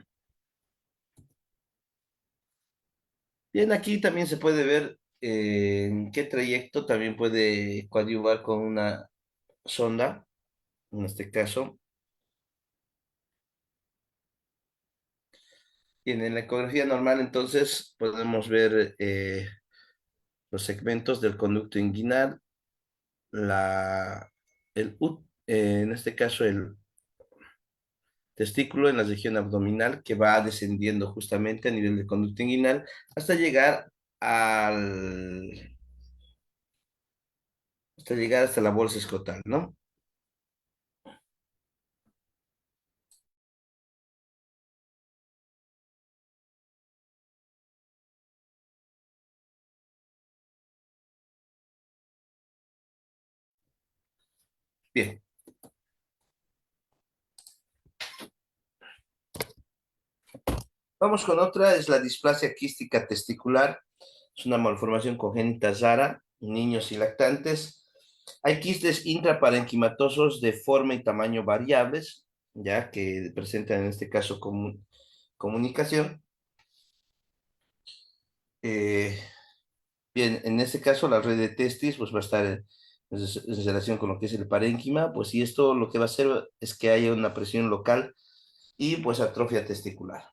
[SPEAKER 4] Bien, aquí también se puede ver en qué trayecto también puede coadyuvar con una sonda, en este caso. Bien, en la ecografía normal, entonces, podemos ver los segmentos del conducto inguinal, en este caso, el testículo en la región abdominal que va descendiendo justamente a nivel del conducto inguinal hasta llegar al, hasta llegar hasta la bolsa escrotal, ¿no? Bien. Vamos con otra, es la displasia quística testicular. Es una malformación congénita rara en niños y lactantes. Hay quistes intraparenquimatosos de forma y tamaño variables, ya que presentan en este caso comunicación. Eh, Bien, en este caso la red de testis pues va a estar en relación con lo que es el parénquima, pues y esto lo que va a hacer es que haya una presión local y pues atrofia testicular.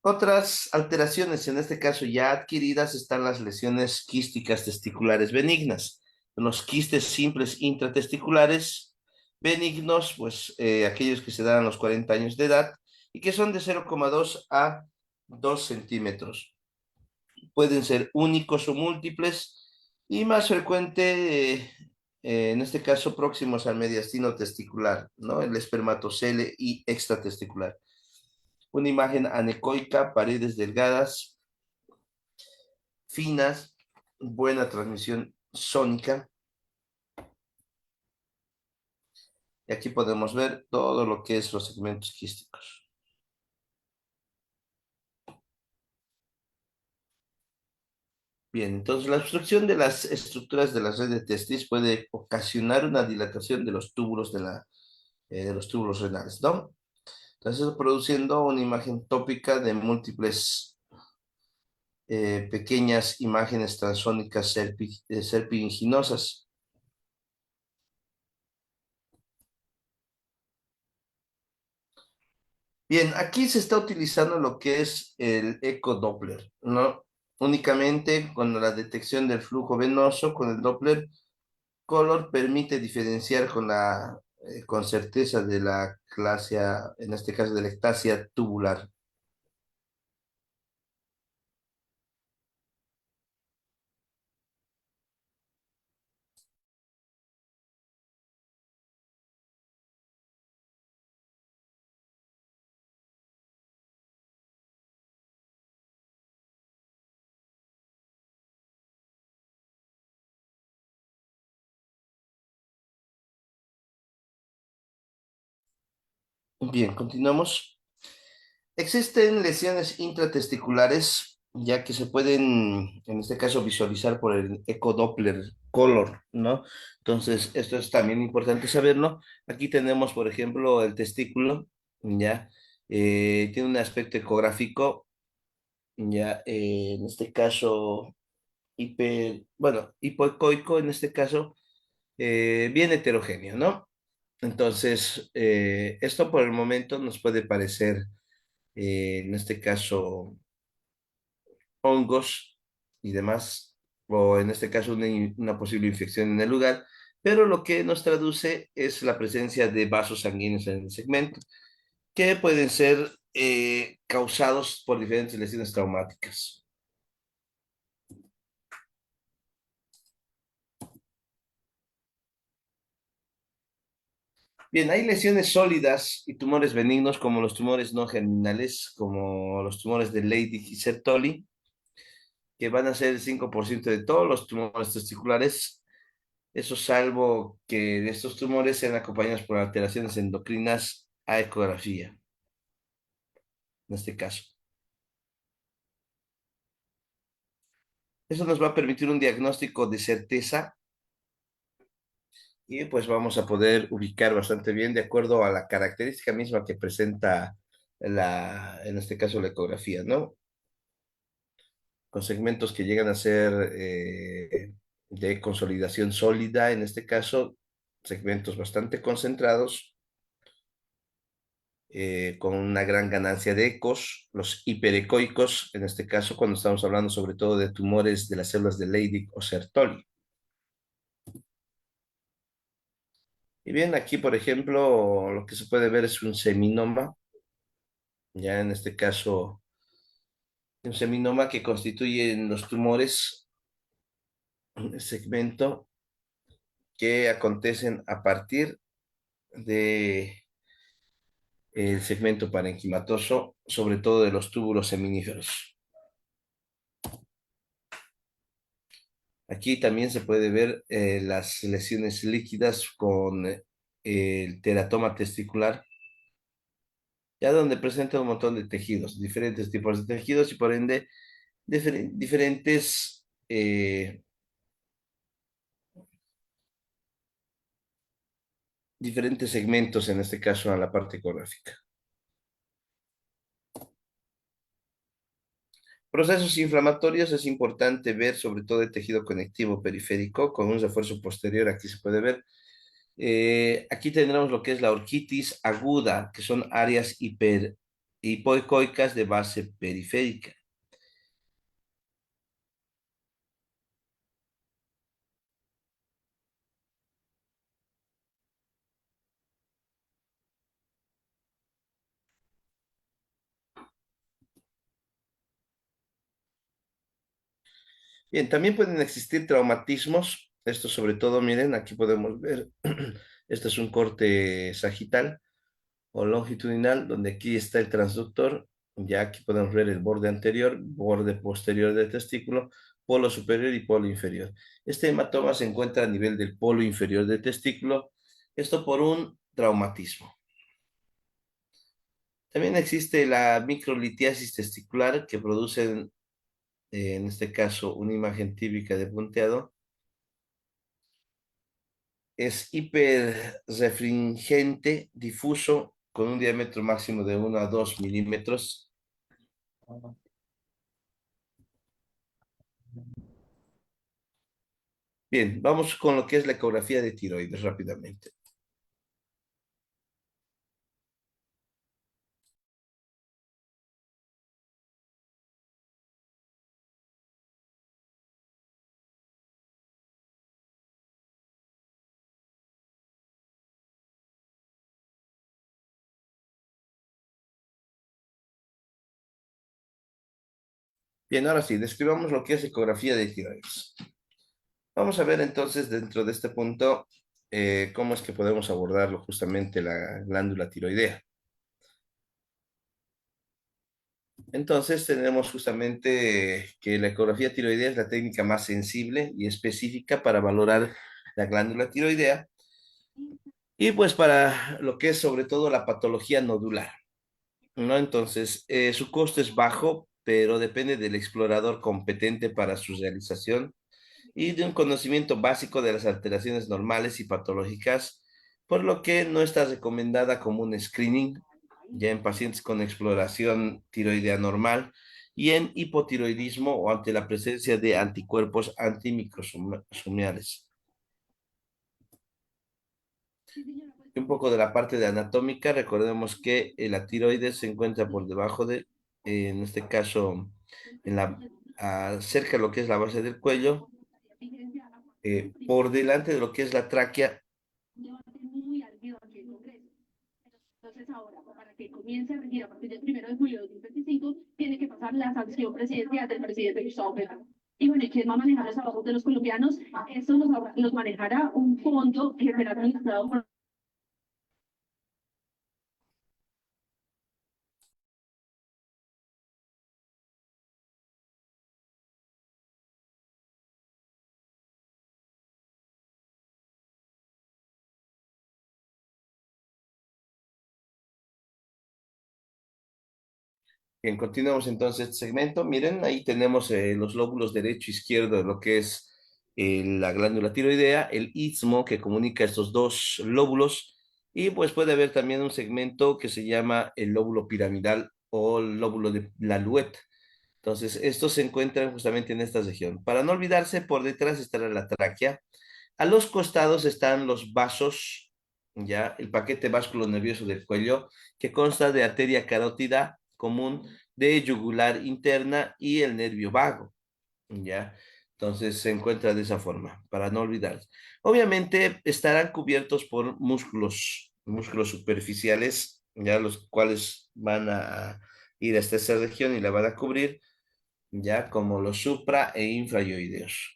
[SPEAKER 4] Otras alteraciones, en este caso ya adquiridas, están las lesiones quísticas testiculares benignas. Los quistes simples intratesticulares benignos, pues aquellos que se dan a los 40 años de edad y que son de 0,2 a 2 centímetros. Pueden ser únicos o múltiples y más frecuente, en este caso, próximos al mediastino testicular, ¿no? El espermatocele y extratesticular. Una imagen anecoica, paredes delgadas, finas, buena transmisión sónica. Y aquí podemos ver todo lo que es los segmentos quísticos. Bien, entonces la obstrucción de las estructuras de la red de testis puede ocasionar una dilatación de los túbulos de los túbulos renales, ¿no? Entonces, produciendo una imagen tópica de múltiples pequeñas imágenes transónicas serpiginosas. Bien, aquí se está utilizando lo que es el ecodoppler, ¿no? Únicamente con la detección del flujo venoso, con el Doppler Color permite diferenciar con certeza de la clase, en este caso de la ectasia tubular. Bien, continuamos. Existen lesiones intratesticulares, ya que se pueden, en este caso, visualizar por el ecodoppler color, ¿no? Entonces, esto es también importante saberlo. Aquí tenemos, por ejemplo, el testículo, ¿ya? Tiene un aspecto ecográfico, ¿ya? En este caso, bueno, hipoecoico, en este caso, bien heterogéneo, ¿no? Entonces, esto por el momento nos puede parecer, en este caso, hongos y demás, o en este caso una posible infección en el lugar, pero lo que nos traduce es la presencia de vasos sanguíneos en el segmento, que pueden ser causados por diferentes lesiones traumáticas. Bien, hay lesiones sólidas y tumores benignos como los tumores no germinales, como los tumores de Leydig y Sertoli, que van a ser el 5% de todos los tumores testiculares, eso salvo que estos tumores sean acompañados por alteraciones endocrinas a ecografía, en este caso. Eso nos va a permitir un diagnóstico de certeza y pues vamos a poder ubicar bastante bien de acuerdo a la característica misma que presenta en este caso la ecografía, ¿no? Con segmentos que llegan a ser de consolidación sólida, en este caso, segmentos bastante concentrados, con una gran ganancia de ecos, los hiperecoicos, en este caso, cuando estamos hablando sobre todo de tumores de las células de Leydig o Sertoli. Y bien, aquí, por ejemplo, lo que se puede ver es un seminoma, ya en este caso, un seminoma que constituyen los tumores, un segmento que acontecen a partir de el segmento parenquimatoso, sobre todo de los túbulos seminíferos. Aquí también se puede ver las lesiones líquidas con el teratoma testicular, ya donde presenta un montón de tejidos, diferentes tipos de tejidos y por ende diferentes, diferentes segmentos, en este caso a la parte ecográfica. Procesos inflamatorios es importante ver sobre todo el tejido conectivo periférico con un refuerzo posterior, aquí se puede ver. Aquí tendremos lo que es la orquitis aguda, que son áreas hipoecoicas de base periférica. Bien, también pueden existir traumatismos. Esto sobre todo, miren, aquí podemos ver, este es un corte sagital o longitudinal, donde aquí está el transductor. Ya aquí podemos ver el borde anterior, borde posterior del testículo, polo superior y polo inferior. Este hematoma se encuentra a nivel del polo inferior del testículo, esto por un traumatismo. También existe la microlitiasis testicular que producen en este caso una imagen típica de punteado, es hiperrefringente, difuso, con un diámetro máximo de 1 a 2 milímetros. Bien, vamos con lo que es la ecografía de tiroides rápidamente. Bien, ahora sí, describamos lo que es ecografía de tiroides. Vamos a ver entonces dentro de este punto cómo es que podemos abordarlo justamente la glándula tiroidea. Entonces tenemos justamente que la ecografía tiroidea es la técnica más sensible y específica para valorar la glándula tiroidea y pues para lo que es sobre todo la patología nodular, ¿no? Entonces su costo es bajo, pero depende del explorador competente para su realización y de un conocimiento básico de las alteraciones normales y patológicas, por lo que no está recomendada como un screening ya en pacientes con exploración tiroidea normal y en hipotiroidismo o ante la presencia de anticuerpos antimicrosomiales. Y un poco de la parte de anatómica, recordemos que la tiroides se encuentra por debajo de, en este caso, en la, cerca de lo que es la base del cuello, por delante de lo que es la tráquea. Entonces ahora, para que comience a regir a partir del 1 de julio de 2025, tiene que pasar la sanción presidencial del presidente Gustavo Petro. Y bueno, ¿y quién va a manejar los ahorros de los colombianos? Esto los manejará un fondo que será administrado por... Bien, continuamos entonces este segmento. Miren, ahí tenemos los lóbulos derecho e izquierdo de lo que es la glándula tiroidea, el istmo que comunica estos dos lóbulos, y pues puede haber también un segmento que se llama el lóbulo piramidal o el lóbulo de Lalouette. Entonces, estos se encuentran justamente en esta región. Para no olvidarse, por detrás estará la tráquea. A los costados están los vasos, ya, el paquete vasculo nervioso del cuello, que consta de arteria carótida común de yugular interna y el nervio vago, ya. Entonces se encuentra de esa forma, para no olvidar. Obviamente estarán cubiertos por músculos superficiales, ya los cuales van a ir hasta esa región y la van a cubrir, ya como los supra e infrayoideos.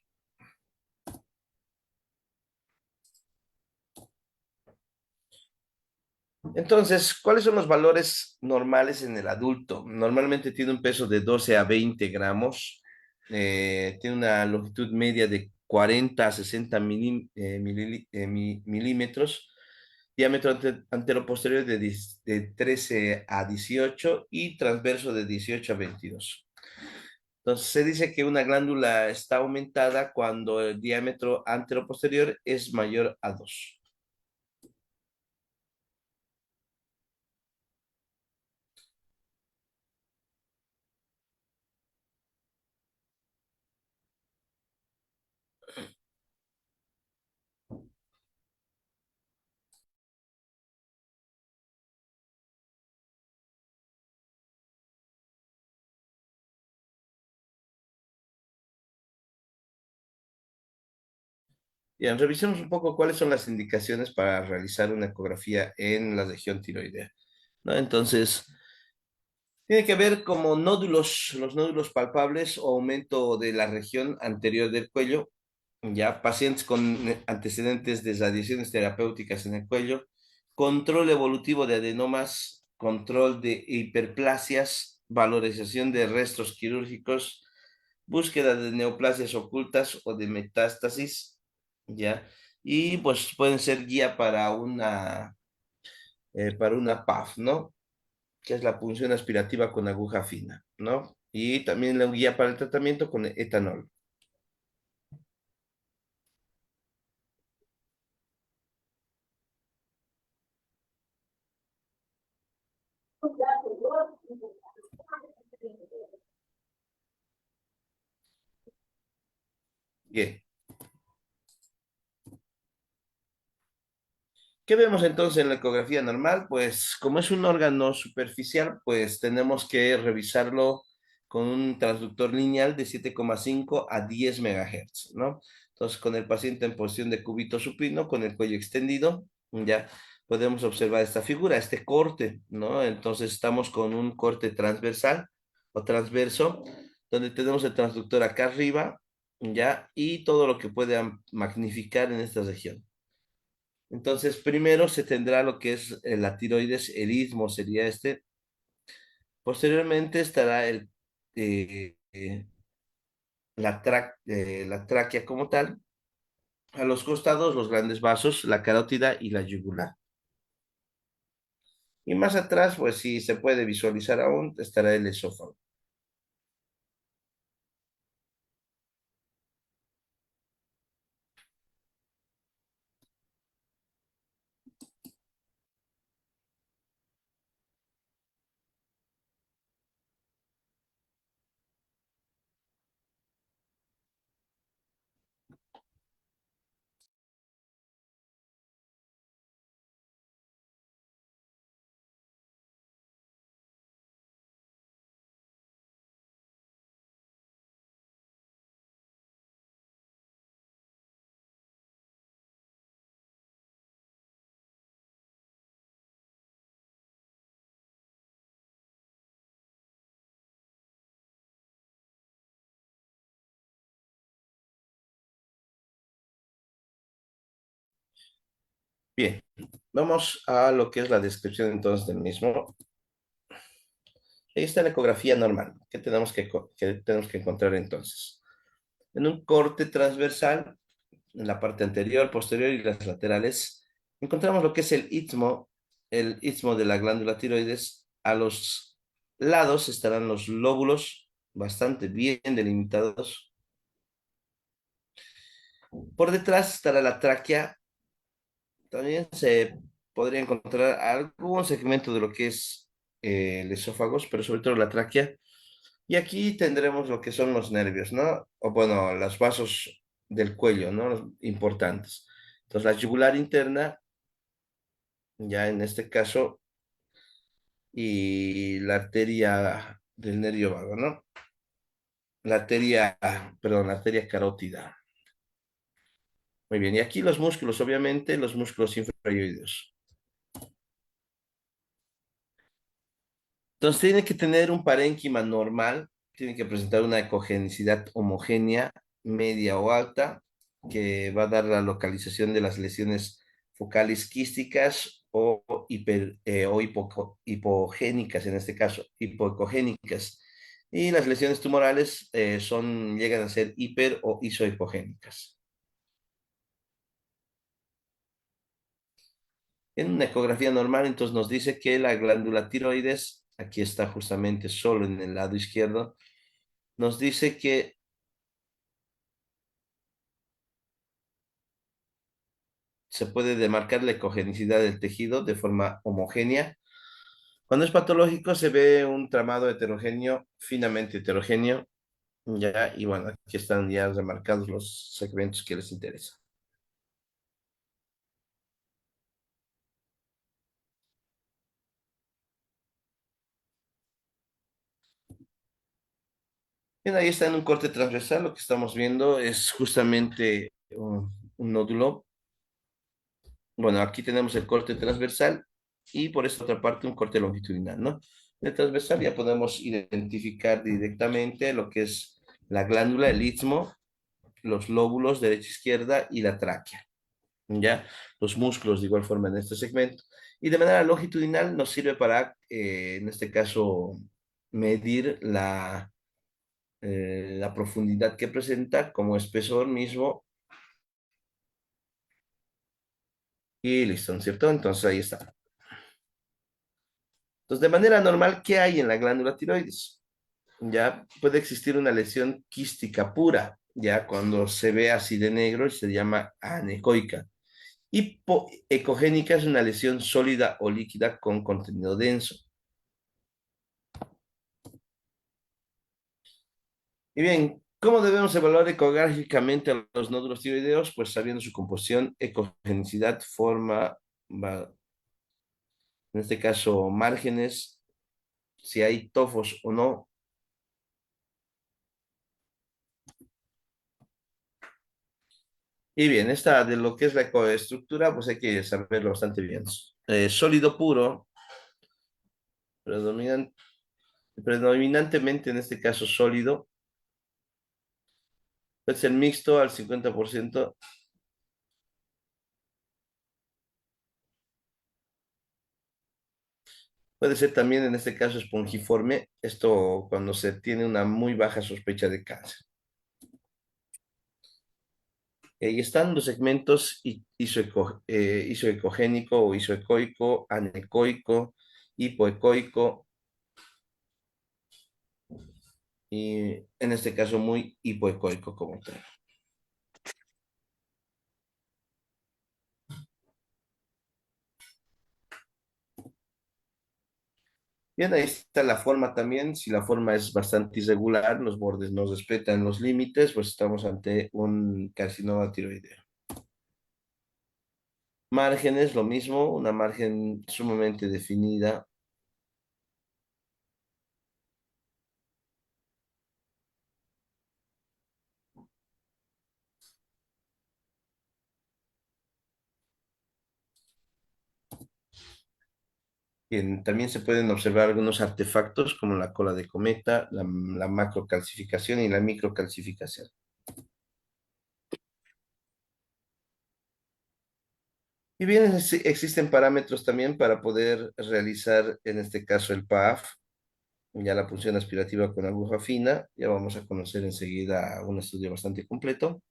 [SPEAKER 4] Entonces, ¿cuáles son los valores normales en el adulto? Normalmente tiene un peso de 12 a 20 gramos, tiene una longitud media de 40 a 60 milímetros, diámetro anteroposterior de 13 a 18 y transverso de 18 a 22. Entonces, se dice que una glándula está aumentada cuando el diámetro anteroposterior es mayor a 2. Bien, revisemos un poco cuáles son las indicaciones para realizar una ecografía en la región tiroidea, ¿no? Entonces, tiene que ver como nódulos, los nódulos palpables o aumento de la región anterior del cuello, ya pacientes con antecedentes de radiaciones terapéuticas en el cuello, control evolutivo de adenomas, control de hiperplasias, valorización de restos quirúrgicos, búsqueda de neoplasias ocultas o de metástasis, ¿ya? Y pues pueden ser guía para una PAF, ¿no? Que es la punción aspirativa con aguja fina, ¿no? y también la guía para el tratamiento con etanol. Bien. ¿Qué vemos entonces en la ecografía normal? Pues como es un órgano superficial, pues tenemos que revisarlo con un transductor lineal de 7,5 a 10 megahertz, ¿no? Entonces, con el paciente en posición de cúbito supino, con el cuello extendido, ya podemos observar esta figura, este corte, ¿no? Entonces, estamos con un corte transversal o transverso, donde tenemos el transductor acá arriba, ya, y todo lo que puede magnificar en esta región. Entonces, primero se tendrá lo que es la tiroides, el istmo sería este. Posteriormente estará la tráquea como tal. A los costados, los grandes vasos, la carótida y la yugular. Y más atrás, pues si se puede visualizar aún, estará el esófago. Bien, vamos a lo que es la descripción entonces del mismo. Ahí está la ecografía normal. ¿Qué tenemos que tenemos que encontrar entonces? En un corte transversal, en la parte anterior, posterior y las laterales, encontramos lo que es el istmo de la glándula tiroides. A los lados estarán los lóbulos bastante bien delimitados. Por detrás estará la tráquea. También se podría encontrar algún segmento de lo que es el esófago, pero sobre todo la tráquea. Y aquí tendremos lo que son los nervios, ¿no? O bueno, los vasos del cuello, ¿no? Los importantes. Entonces, la yugular interna, ya en este caso, y la arteria del nervio vago, ¿no? La arteria carótida. Muy bien, y aquí los músculos, obviamente, los músculos infrarioideos. Entonces, tiene que tener un parénquima normal, tiene que presentar una ecogenicidad homogénea, media o alta, que va a dar la localización de las lesiones focales quísticas o hipogénicas, en este caso, hipoecogénicas. Y las lesiones tumorales llegan a ser hiper o isoecogénicas. En una ecografía normal, entonces nos dice que la glándula tiroides, aquí está justamente solo en el lado izquierdo, nos dice que se puede demarcar la ecogenicidad del tejido de forma homogénea. Cuando es patológico se ve un tramado heterogéneo, finamente heterogéneo, ya, y bueno, aquí están ya remarcados los segmentos que les interesan. Bien, ahí está en un corte transversal, lo que estamos viendo es justamente un nódulo. Bueno, aquí tenemos el corte transversal y por esta otra parte un corte longitudinal, ¿no? En el transversal ya podemos identificar directamente lo que es la glándula, el istmo, los lóbulos derecha, izquierda y la tráquea, ¿ya? Los músculos de igual forma en este segmento. Y de manera longitudinal nos sirve para, en este caso, medir la profundidad que presenta como espesor mismo y listo, ¿no es cierto? Entonces ahí está. Entonces, de manera normal, ¿qué hay en la glándula tiroides? ya puede existir una lesión quística pura, ya cuando se ve así de negro y se llama anecoica. Hipoecogénica es una lesión sólida o líquida con contenido denso. Y bien, ¿cómo debemos evaluar ecográficamente a los nódulos tiroideos? Pues sabiendo su composición, ecogenicidad, forma, en este caso márgenes, si hay tofos o no. Y bien, esta de lo que es la ecoestructura, pues hay que saberlo bastante bien. Sólido puro, predominan- predominantemente en este caso sólido, puede ser mixto al 50%. Puede ser también en este caso espongiforme, esto cuando se tiene una muy baja sospecha de cáncer. Y están los segmentos isoecogénico o isoecoico, anecoico, hipoecoico y en este caso muy hipoecoico como tal. Bien, ahí está la forma también. Si la forma es bastante irregular, los bordes no respetan los límites, pues estamos ante un carcinoma tiroideo. Márgenes, lo mismo, una margen sumamente definida. Bien, también se pueden observar algunos artefactos como la cola de cometa, la macrocalcificación y la microcalcificación. Y bien, existen parámetros también para poder realizar, en este caso, el PAF, ya la punción aspirativa con aguja fina. Ya vamos a conocer enseguida un estudio bastante completo,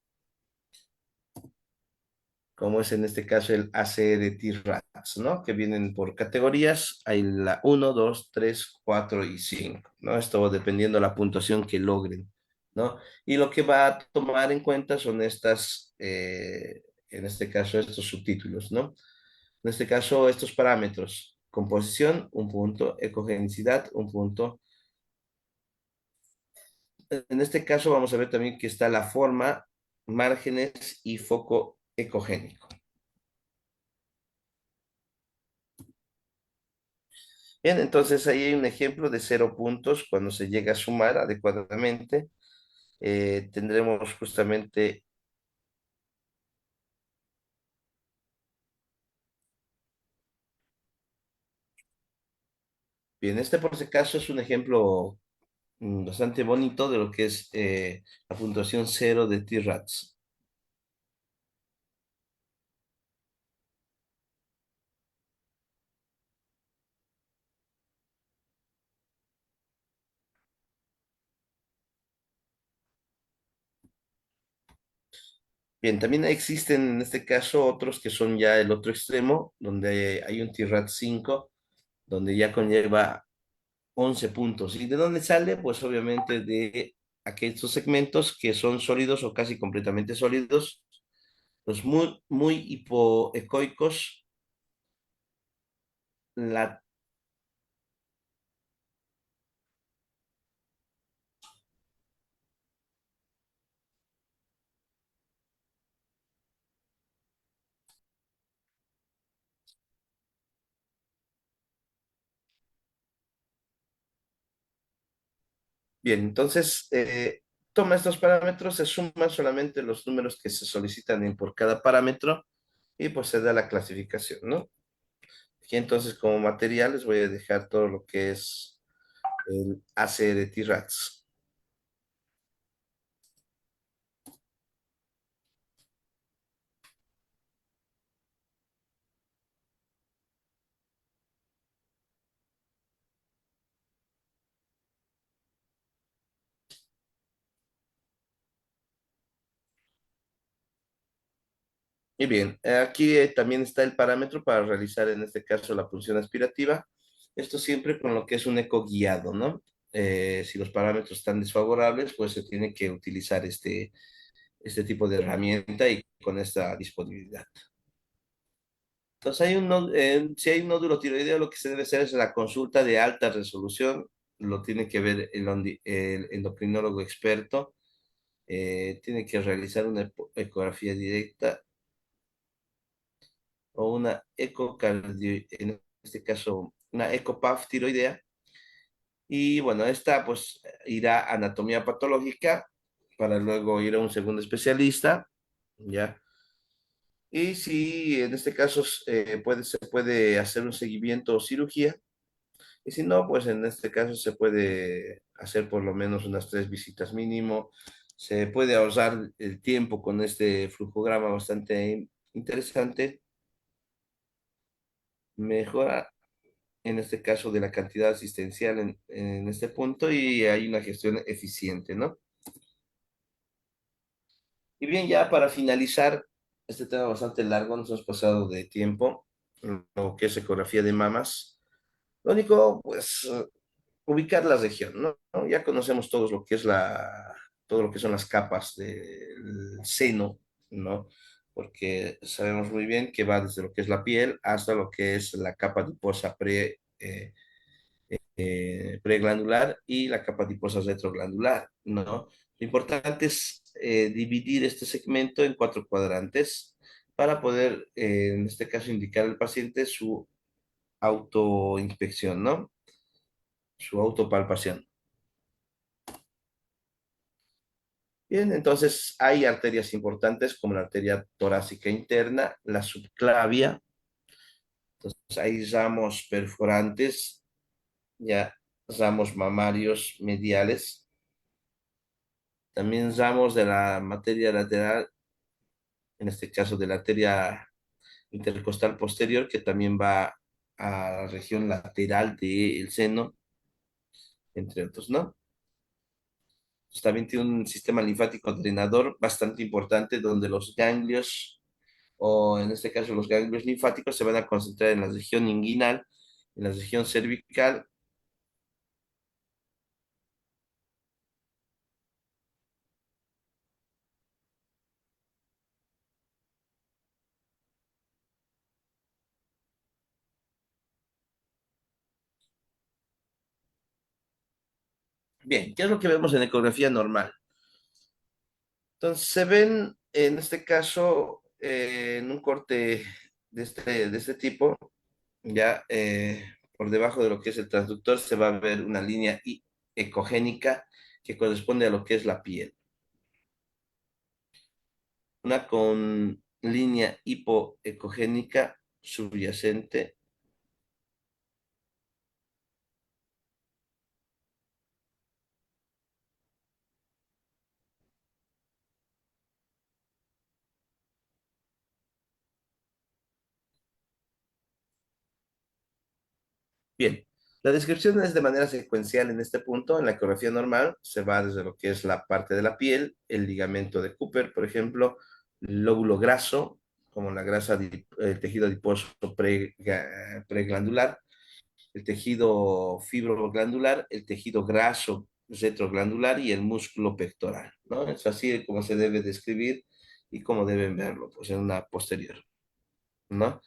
[SPEAKER 4] como es en este caso el ACR-TRATS, ¿no? Que vienen por categorías, hay la 1, 2, 3, 4 y 5, ¿no? Esto dependiendo la puntuación que logren, ¿no? Y lo que va a tomar en cuenta son estas, en este caso, estos subtítulos, ¿no? En este caso, estos parámetros, composición, un punto, ecogenicidad, un punto. En este caso vamos a ver también que está la forma, márgenes y foco ecogénico. Bien, entonces ahí hay un ejemplo de 0 puntos cuando se llega a sumar adecuadamente. Tendremos justamente, bien, este por si acaso es un ejemplo bastante bonito de lo que es la puntuación 0 de T-RATS. Bien, también existen en este caso otros que son ya el otro extremo, donde hay un T-RAT 5, donde ya conlleva 11 puntos. ¿Y de dónde sale? Pues obviamente de aquellos segmentos que son sólidos o casi completamente sólidos, los muy hipoecoicos, la. Bien, entonces toma estos parámetros, se suman solamente los números que se solicitan por cada parámetro y pues se da la clasificación, ¿no? Aquí entonces como material les voy a dejar todo lo que es el ACR-TRATS. Y bien, aquí también está el parámetro para realizar en este caso la punción aspirativa. Esto siempre con lo que es un eco guiado, ¿no? si los parámetros están desfavorables, pues se tiene que utilizar este tipo de herramienta y con esta disponibilidad. Entonces, si hay un nódulo tiroideo, lo que se debe hacer es la consulta de alta resolución, lo tiene que ver el endocrinólogo experto, tiene que realizar una ecografía directa o una ecocardio, en este caso, una ecopaf tiroidea. Y bueno, esta pues irá a anatomía patológica para luego ir a un segundo especialista, ¿ya? Y si en este caso se puede hacer un seguimiento o cirugía, y si no, pues en este caso se puede hacer por lo menos unas 3 visitas mínimo. Se puede ahorrar el tiempo con este flujograma bastante interesante. Mejora en este caso de la cantidad asistencial en este punto y hay una gestión eficiente, ¿no? Y bien, ya para finalizar, este tema bastante largo, nos hemos pasado de tiempo, lo que es ecografía de mamas. Lo único, pues, ubicar la región, ¿no? Ya conocemos todos lo que es todo lo que son las capas del seno, ¿no? Porque sabemos muy bien que va desde lo que es la piel hasta lo que es la capa adiposa preglandular y la capa adiposa retroglandular, ¿no? Lo importante es dividir este segmento en 4 cuadrantes para poder, en este caso, indicar al paciente su autoinspección, ¿no? Su autopalpación. Bien, entonces hay arterias importantes como la arteria torácica interna, la subclavia, entonces hay ramos perforantes, ya ramos mamarios mediales, también ramos de la materia lateral, en este caso de la arteria intercostal posterior, que también va a la región lateral del seno, entre otros, ¿no? Pues también tiene un sistema linfático drenador bastante importante donde los ganglios, o en este caso los ganglios linfáticos, se van a concentrar en la región inguinal, en la región cervical. Bien, ¿qué es lo que vemos en ecografía normal? Entonces, se ven en este caso, en un corte de este tipo, ya por debajo de lo que es el transductor se va a ver una línea ecogénica que corresponde a lo que es la piel. Una con línea hipoecogénica subyacente. Bien, la descripción es de manera secuencial en este punto. En la ecografía normal se va desde lo que es la parte de la piel, el ligamento de Cooper, por ejemplo, el lóbulo graso, como la grasa, el tejido adiposo preglandular, el tejido fibroglandular, el tejido graso retroglandular y el músculo pectoral, ¿no? Es así como se debe describir y como deben verlo, pues en una posterior, ¿no?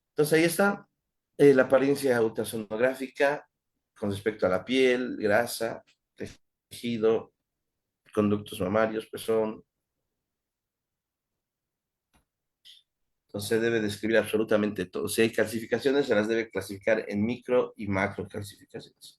[SPEAKER 4] Entonces ahí está la apariencia ultrasonográfica con respecto a la piel, grasa, tejido, conductos mamarios, pezón. Entonces se debe describir absolutamente todo. Si hay calcificaciones, se las debe clasificar en micro y macro calcificaciones.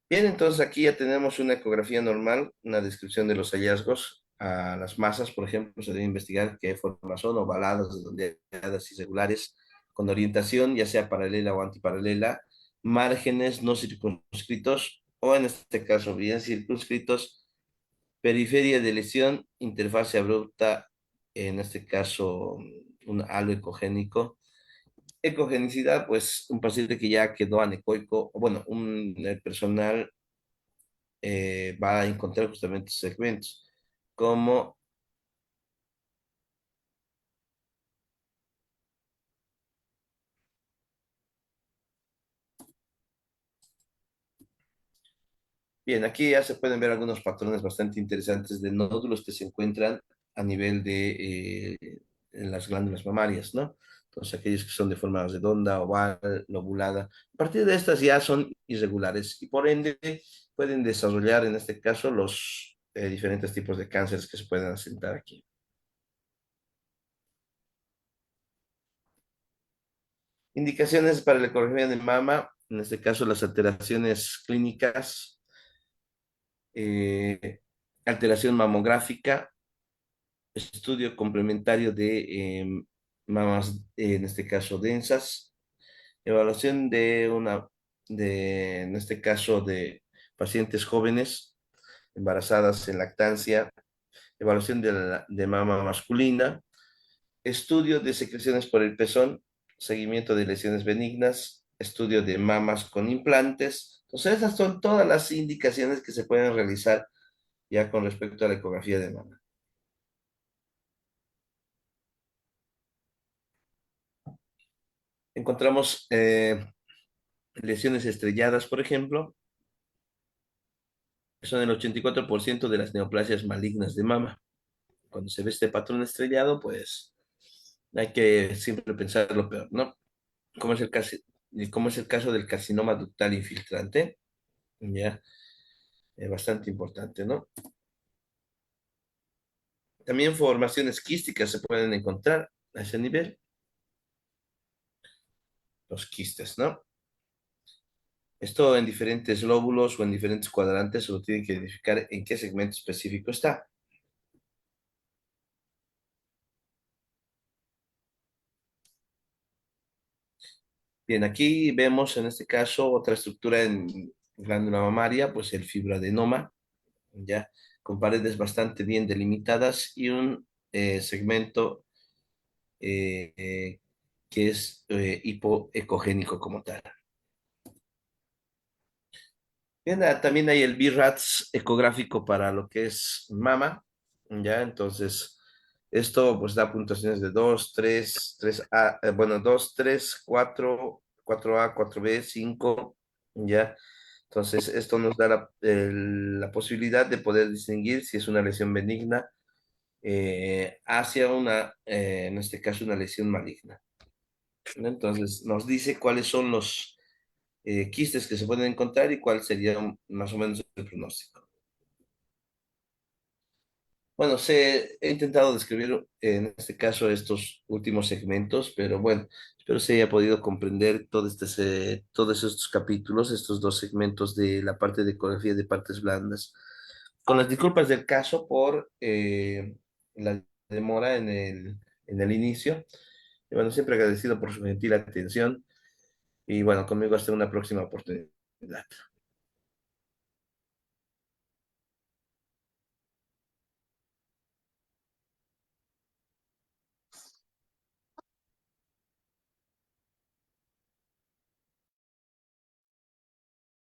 [SPEAKER 4] Bien, entonces aquí ya tenemos una ecografía normal, una descripción de los hallazgos. A las masas, por ejemplo, se debe investigar qué formas son ovaladas, redondeadas, irregulares, con orientación ya sea paralela o antiparalela, márgenes no circunscritos o en este caso bien circunscritos Periferia de lesión, interfase abrupta, en este caso un halo ecogénico. Ecogenicidad, pues un paciente que ya quedó anecoico, o bueno, el personal va a encontrar justamente segmentos, como, bien, aquí ya se pueden ver algunos patrones bastante interesantes de nódulos que se encuentran a nivel de en las glándulas mamarias, ¿no? Entonces, aquellos que son de forma redonda, oval, lobulada, a partir de estas ya son irregulares y por ende pueden desarrollar en este caso los diferentes tipos de cánceres que se pueden asentar aquí. Indicaciones para la ecografía de mama, en este caso las alteraciones clínicas, eh, alteración mamográfica, estudio complementario de mamas, en este caso densas, evaluación en este caso de pacientes jóvenes embarazadas en lactancia, evaluación de mama masculina, estudio de secreciones por el pezón, seguimiento de lesiones benignas, estudio de mamas con implantes. Entonces, esas son todas las indicaciones que se pueden realizar ya con respecto a la ecografía de mama. Encontramos lesiones estrelladas, por ejemplo, son el 84% de las neoplasias malignas de mama. Cuando se ve este patrón estrellado, pues hay que siempre pensar lo peor, ¿no? Como es el caso, como es el caso del carcinoma ductal infiltrante, ya, es bastante importante, ¿no? También formaciones quísticas se pueden encontrar a ese nivel, los quistes, ¿no? Esto en diferentes lóbulos o en diferentes cuadrantes, solo tienen que identificar en qué segmento específico está. Bien, aquí vemos en este caso otra estructura en glándula mamaria, pues el fibroadenoma, ya, con paredes bastante bien delimitadas y un segmento eh, eh, que es hipoecogénico como tal. Bien, también hay el BRATS ecográfico para lo que es mama, ya, entonces esto pues da puntuaciones de 2, 3, 3A, bueno, 2, 3, 4, 4A, 4B, 5, ya. Entonces esto nos da la posibilidad de poder distinguir si es una lesión benigna hacia en este caso, una lesión maligna, ¿no? Entonces nos dice cuáles son los quistes que se pueden encontrar y cuál sería más o menos el pronóstico. Bueno, he intentado describir en este caso estos últimos segmentos, pero bueno, espero se haya podido comprender todos estos capítulos, estos dos segmentos de la parte de ecografía de partes blandas. Con las disculpas del caso por la demora en el inicio. Y bueno, siempre agradecido por su gentil atención. Y bueno, conmigo hasta una próxima oportunidad.